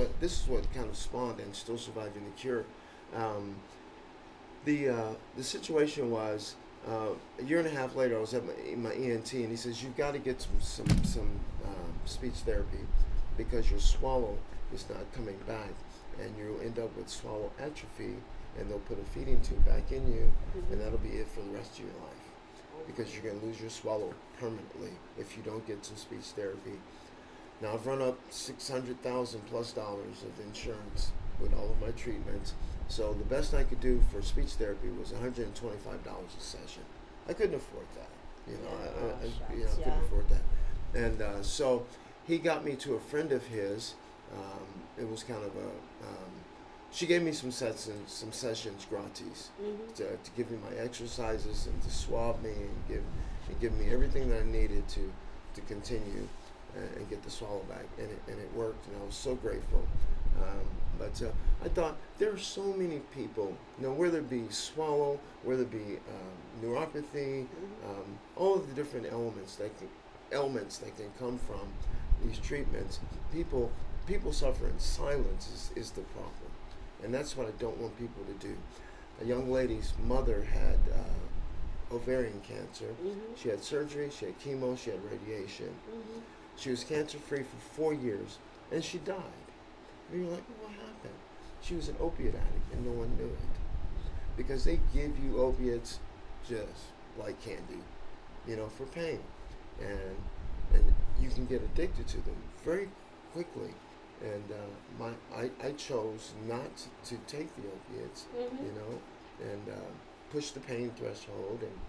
what kind of spawned and still surviving the cure. The situation was a year and a half later. I was at my ENT, and he says you've got to get some speech therapy because your swallow is not coming back, and you'll end up with swallow atrophy, and they'll put a feeding tube back in you, and that'll be it for the rest of your life. Because you're going to lose your swallow permanently if you don't get some speech therapy. Now I've run up $600,000+ of insurance with all of my treatments. So the best I could do for speech therapy was $125 a session. I couldn't afford that. You know, I couldn't afford that. And so he got me to a friend of his. It was kind of she gave me some sessions gratis to give me my exercises and to swab me and give me everything that I needed to continue and get the swallow back, and it worked, and I was so grateful. But I thought there are so many people, whether it be swallow, whether it be neuropathy, all of the different ailments that can come from these treatments. People suffer in silence is the problem. And that's what I don't want people to do. A young lady's mother had ovarian cancer. She had surgery, she had chemo, she had radiation. She was cancer-free for 4 years, and she died. And you're like, what happened? She was an opiate addict, and no one knew it. Because they give you opiates just like candy, for pain. And you can get addicted to them very quickly. And I chose not to take the opiates, and push the pain threshold and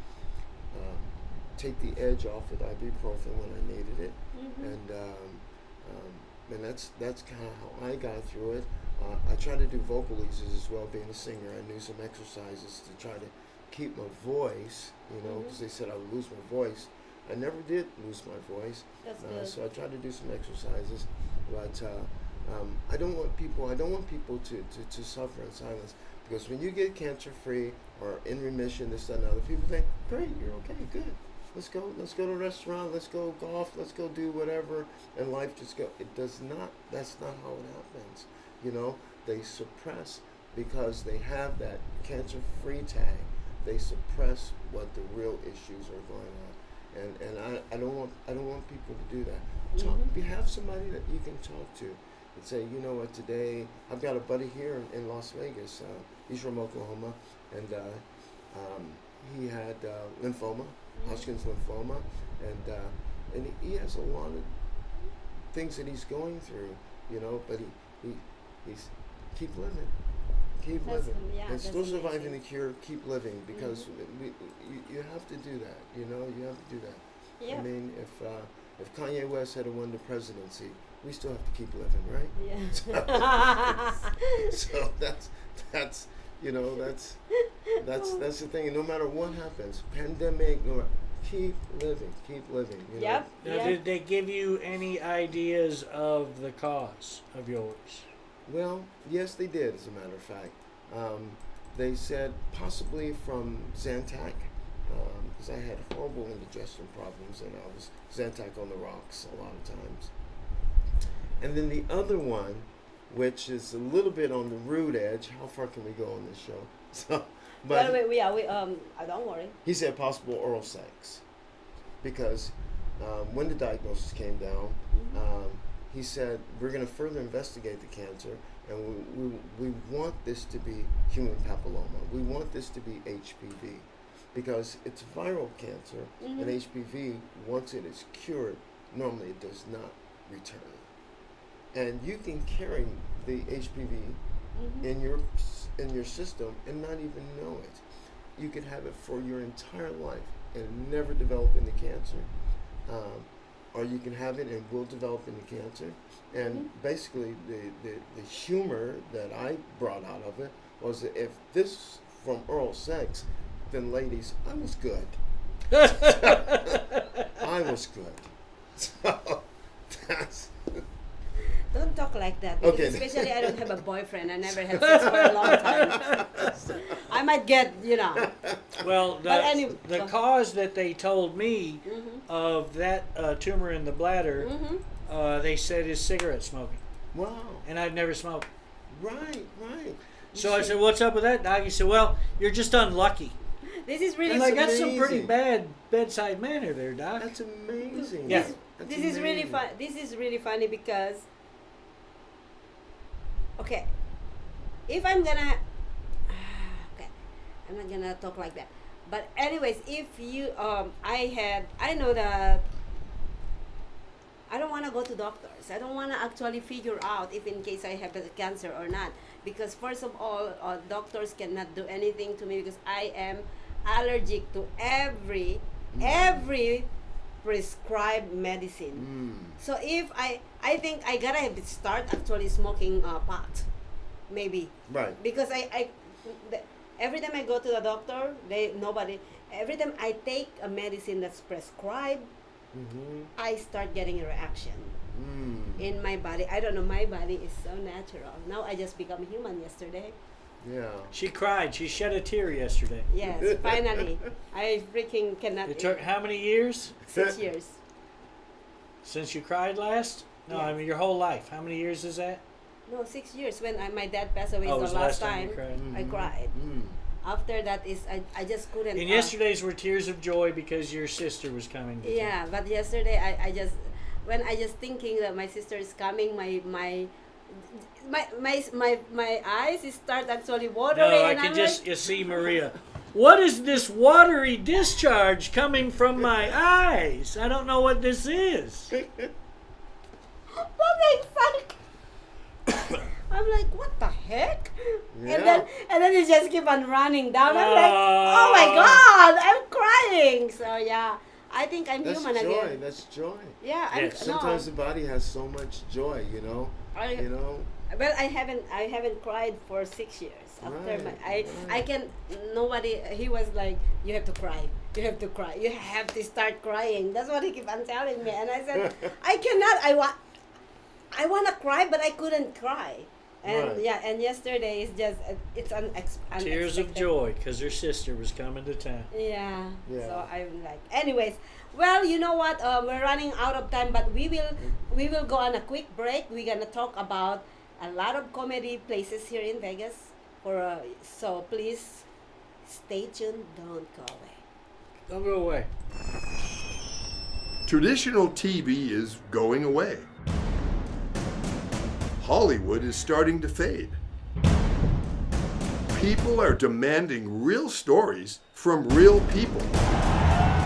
take the edge off with ibuprofen when I needed it, and that's kind of how I got through it. I tried to do vocal eases as well. Being a singer, I knew some exercises to try to keep my voice, because they said I would lose my voice. I never did lose my voice. That's good. So I tried to do some exercises, but I don't want people to suffer in silence, because when you get cancer free or in remission, this, that, and other, people think, great, you're okay, good. Let's go to a restaurant, let's go golf, let's go do whatever, and life just go. It does not. That's not how it happens. They suppress because they have that cancer free tag. They suppress what the real issues are going on. And I don't want people to do that. Have somebody that you can talk to and say, you know what, today I've got a buddy here in Las Vegas. He's from Oklahoma, and he had lymphoma, Hodgkin's lymphoma, and he has a lot of things that he's going through, but he's keep living. Keep living. And still surviving the cure, keep living, because you have to do that, you have to do that. Yeah. I mean, if Kanye West had won the presidency, we still have to keep living, right? Yeah. So that's the thing. And no matter what happens, pandemic, keep living. Yep. Now, did they give you any ideas of the cause of yours? Well, yes, they did, as a matter of fact. They said possibly from Zantac, because I had horrible indigestion problems, and I was Zantac on the rocks a lot of times. And then the other one, which is a little bit on the rude edge. How far can we go on this show? So, But don't worry. he said possible oral sex, because when the diagnosis came down, he said we're going to further investigate the cancer, and we want this to be human papilloma. We want this to be HPV, because it's viral cancer, and HPV, once it is cured, normally it does not return. And you can carry the HPV in your system and not even know it. You could have it for your entire life and never develop into cancer, or you can have it and will develop into cancer. And basically, the humor that I brought out of it was that if this from oral sex, then ladies, I was good. I was good. So that's. Don't talk like that. Because Okay. especially I don't have a boyfriend. I never had sex for a long time. I might get, Well, But anyway- the cause that they told me of that tumor in the bladder, they said is cigarette smoking, Wow. and I've never smoked. Right. So I said, "What's up with that, Doc?" He said, "Well, you're just unlucky." This is really And I got some pretty amazing. bad bedside manner there, Doc. That's amazing. Yeah. That's This is really amazing. fun. This is really funny because, okay, if I'm gonna, okay, I'm not gonna talk like that. But anyways, if you, I know that I don't want to go to doctors. I don't want to actually figure out if in case I have the cancer or not. Because first of all, doctors cannot do anything to me because I am allergic to every prescribed medicine. So if I think I gotta have to start actually smoking pot, maybe. Right. Because every time I go to the doctor, every time I take a medicine that's prescribed, I start getting a reaction in my body. I don't know, my body is so natural. Now I just become human yesterday. Yeah. She cried. She shed a tear yesterday. Yes, finally. I freaking cannot. It took how many years 6 years. since you cried last? No, I Yes. mean your whole life. How many years is that? No, 6 years. When my dad passed away, Oh, it the was last the last time time you cried. I cried. After that is I just couldn't. And yesterday's were tears of joy because your sister was coming. To Yeah, but yesterday I just when I just thinking that my sister is coming, my eyes start actually watering. No, I and can I'm just like, you see Maria. What is this watery discharge coming from my eyes? I don't know what this is. that makes sense. I'm like, what the heck? Yeah. And then it just keep on running down. I'm like, oh my god, I'm crying. So yeah, I think I'm That's human joy. again. That's joy. Yeah, Yes. Sometimes the body has so much joy, you know. Well, I haven't cried for 6 years. After Right, I can nobody. He was like, you have to cry. You have to cry. You have to start crying. That's what he keep on telling me. And I said, I cannot. I want to cry, but I couldn't cry. And Right. yeah, and yesterday is just it's unexpected. Tears of joy because her sister was coming to town. Yeah. Yeah. So I'm like, anyways. Well, you know what? We're running out of time, but we will go on a quick break. We're gonna talk about a lot of comedy places here in Vegas. So please stay tuned. Don't go away. Don't go away. Traditional TV is going away. Hollywood is starting to fade. People are demanding real stories from real people.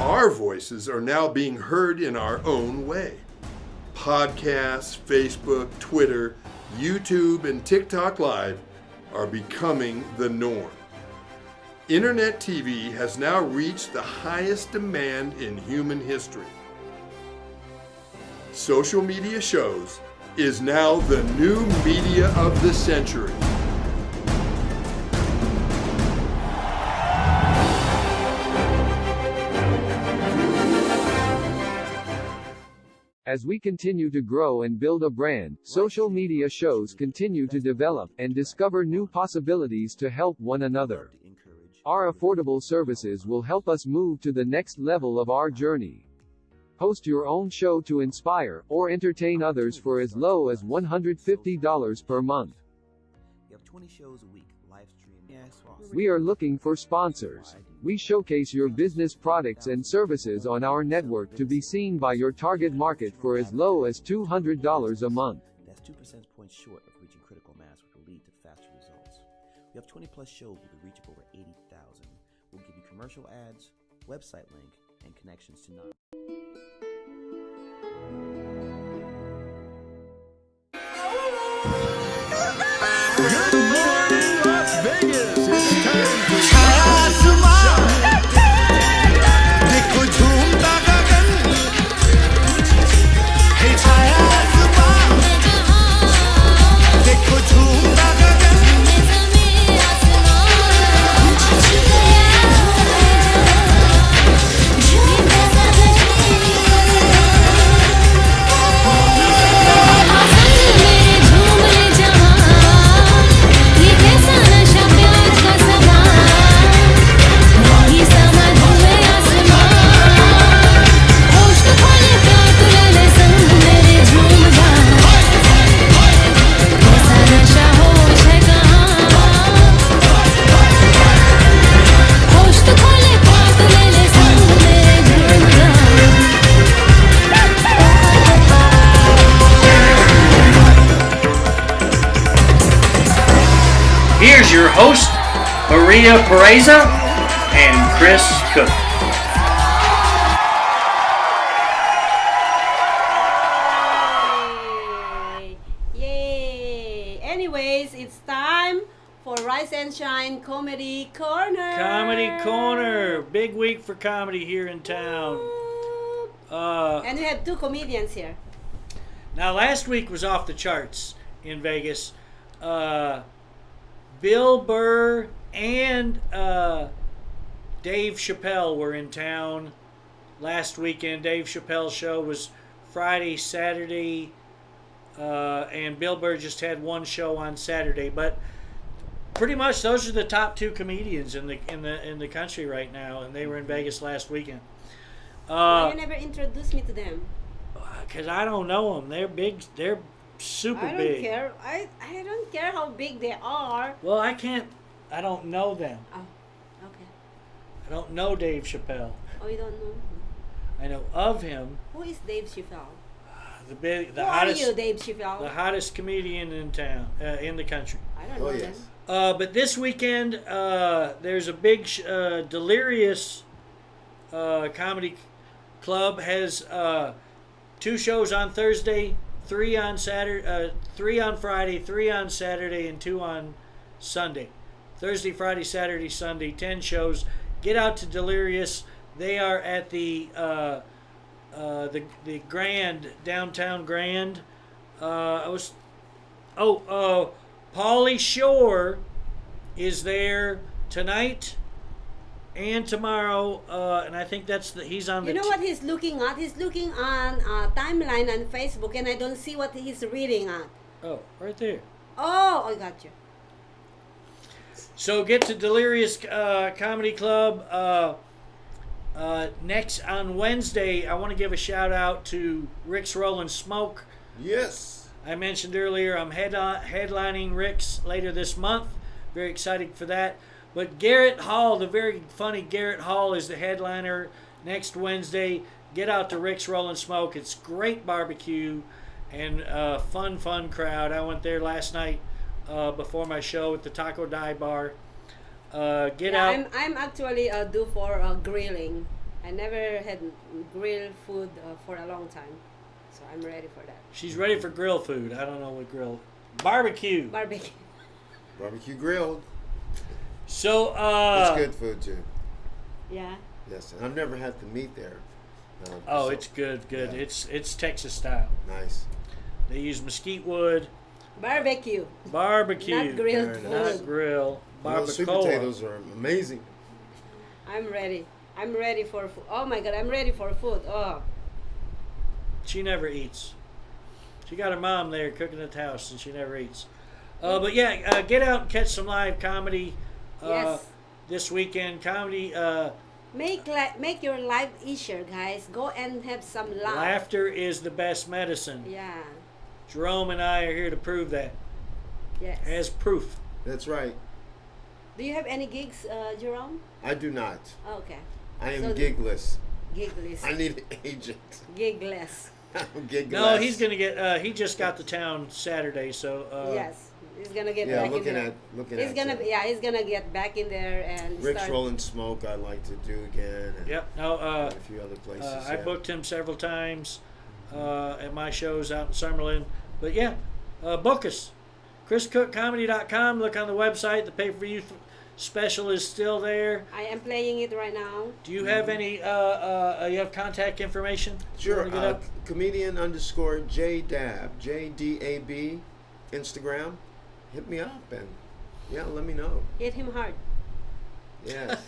Our voices are now being heard in our own way. Podcasts, Facebook, Twitter, YouTube, and TikTok Live are becoming the norm. Internet TV has now reached the highest demand in human history. Social media shows is now the new media of the century. As we continue to grow and build a brand, social media shows continue to develop and discover new possibilities to help one another. Our affordable services will help us move to the next level of our journey. Host your own show to inspire or entertain others for as low as $150 per month. You have 20 shows a week, live stream. Yes, awesome. We are looking for sponsors. We showcase your business products and services on our network to be seen by your target market for as low as $200 a month. That's 2 percentage points short of reaching critical mass, which will lead to faster results. We have 20 plus shows with a reach of over 80,000. We'll give you commercial ads, website link, and connections to non. Good morning, Las Vegas. It's time for देखो झूमता गगन Maria Pereza and Chris Cook. Yay! Anyways, it's time for Rise and Shine Comedy Corner. Comedy Corner. Big week for comedy here in town. And we have two comedians here. Now, last week was off the charts in Vegas. Bill Burr and Dave Chappelle were in town last weekend. Dave Chappelle's show was Friday, Saturday, and Bill Burr just had one show on Saturday. But pretty much those are the top two comedians in the country right now, and they were in Vegas last weekend. Why you never introduced me to them? Because I don't know them. They're big. They're super I don't big. care. I don't care how big they are. Well, I can't. I don't know them. Oh, okay. I don't know Dave Chappelle. Oh, you don't know? I know of him. Who is Dave Chappelle? The Who hottest. are you, Dave Chappelle? The hottest comedian in town, in the country. I don't know Oh, them. yes. But this weekend, there's a big Delirious Comedy Club has 2 shows on Thursday, 3 on Saturday, 3 on Friday, 3 on Saturday, and 2 on Sunday. Thursday, Friday, Saturday, Sunday, 10 shows. Get out to Delirious. They are at the Grand, downtown Grand. Pauly Shore is there tonight and tomorrow, and I think he's on the. You know what he's looking at? He's looking on timeline on Facebook, and I don't see what he's reading at. Oh, right there. Oh, I got you. So get to Delirious Comedy Club next on Wednesday. I want to give a shout out to Rick's Rollin' Smoke. Yes. I mentioned earlier I'm headlining Rick's later this month. Very excited for that. But Garrett Hall, the very funny Garrett Hall, is the headliner next Wednesday. Get out to Rick's Rollin' Smoke. It's great barbecue and fun crowd. I went there last night before my show at the Taco Dive Bar. Get out. I'm actually due for grilling. I never had grilled food for a long time, so I'm ready for that. She's ready for grill food. I don't know what grill. Barbecue. Barbecue. Barbecue grilled. So It's good food too. Yeah. Yes, and I've never had the meat there. Oh, so- it's good. Yeah. It's Texas style. Nice. They use mesquite wood, Barbecue. barbecue, Not grilled Very food. nice. not grill, Those sweet barbacoa. potatoes are amazing. I'm ready. I'm ready for food. Oh my God, I'm ready for food. Oh. She never eats. She got her mom there cooking at the house, and she never eats. But yeah, get out and catch some live comedy Yes. this weekend. Comedy, Make your life easier, guys. Go and have some laugh. laughter is the best medicine. Yeah. Jerome and I are here to prove that. Yes. As proof. That's right. Do you have any gigs, Jerome? I do not. Oh, okay. I am So- gigless. Gigless. I need an agent. Gigless. I'm gigless. No, he's gonna get. He just got to town Saturday, so. Yes. He's gonna get Yeah, back in looking there. at looking He's at. gonna he's gonna get back in there and Rick's start. Rollin' Smoke. I like to do again. And Yep. No. and a few other places. I yeah. booked him several times at my shows out in Summerlin. But yeah, book us. ChrisCookComedy.com. Look on the website. The pay-per-view special is still there. I am playing it right now. Do you have any? You have contact information? You Sure. wanna get up? Comedian _ JDAB, JDAB, Instagram. Hit me up and yeah, let me know. Hit him hard. Yes.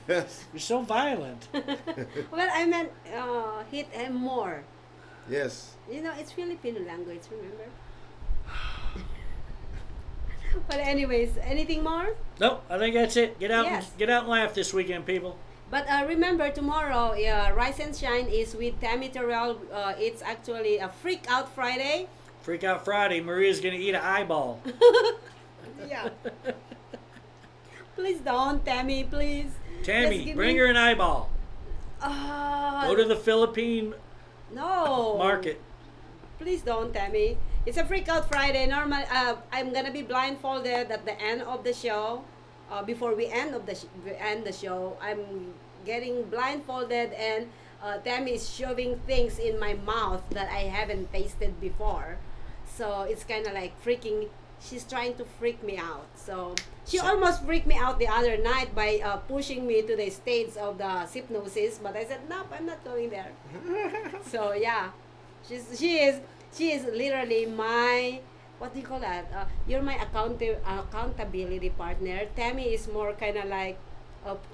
Yes. You're so violent. Well, I meant hit him more. Yes. You know, it's Filipino language, remember? But anyways, anything more? Nope. I think that's it. Get out. Yes. And, get out and laugh this weekend, people. But remember, tomorrow, Rise and Shine is with Tammy Terrell. It's actually a Freak Out Friday. Freak Out Friday. Maria's gonna eat an eyeball. Yeah. Please don't, Tammy, please. Just Tammy, give bring me- her an eyeball. Go Go to the Philippine No. market. Please don't, Tammy. It's a Freak Out Friday. Normal. I'm gonna be blindfolded at the end of the show. before we end the show, I'm getting blindfolded and Tammy is shoving things in my mouth that I haven't tasted before. So it's kind of like she's trying to freak me out. So she almost freaked me out the other night by pushing me to the states of the hypnosis, but I said, nope, I'm not going there. So yeah, she is literally my, what do you call that? You're my accountability partner. Tammy is more kind of like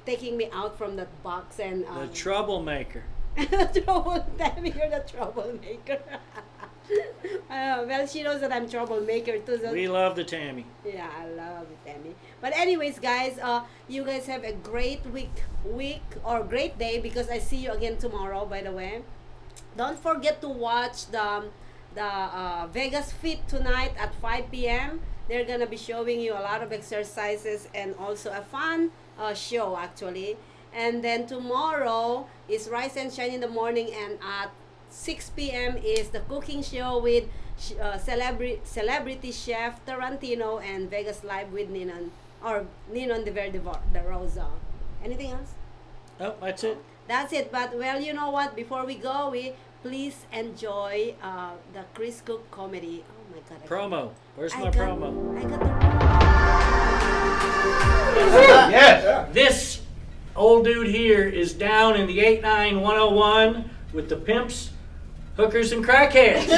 taking me out from that box and The troublemaker. Tammy, you're the troublemaker. Well, she knows that I'm troublemaker too. So We love the Tammy. yeah, I love it, Tammy. But anyways, guys, you guys have a great week or great day, because I see you again tomorrow. By the way, don't forget to watch the Vegas Fit tonight at 5 p.m. They're gonna be showing you a lot of exercises and also a fun show actually. And then tomorrow is Rise and Shine in the morning, and at 6 p.m. is the cooking show with celebrity chef Tarantino and Vegas Live with Ninon de Verde de Rosa. Anything else? Oh, that's it. That's it. But well, you know what? Before we go, please enjoy the Chris Cook comedy. Oh my God! Promo. Where's my promo? I got the Yes. This old dude here is down in the 89101 with the pimps, hookers, and crackheads.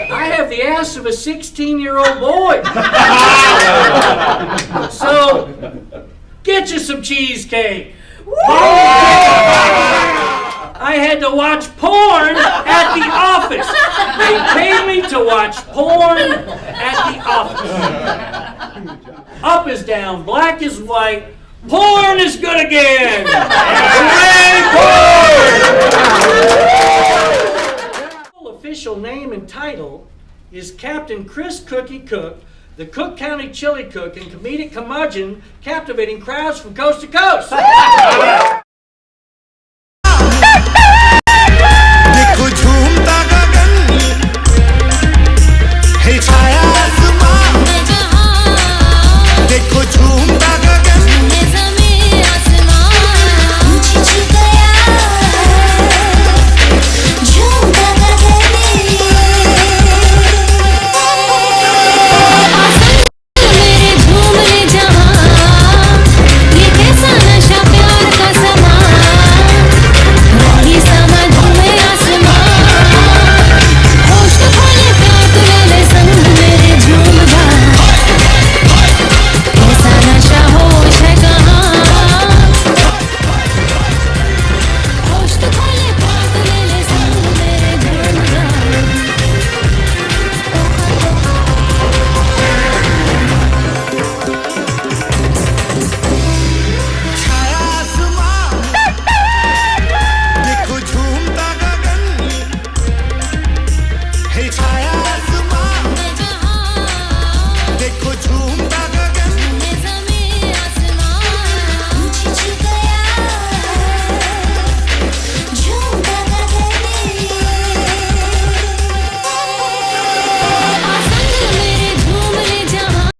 I have the ass of a 16-year-old boy. So, get you some cheesecake. I had to watch porn at the office. They paid me to watch porn at the office. Up is down, black is white, porn is good again. Hooray, porn! Official name and title is Captain Chris Cookie Cook, the Cook County Chili Cook and comedic curmudgeon, captivating crowds from coast to coast.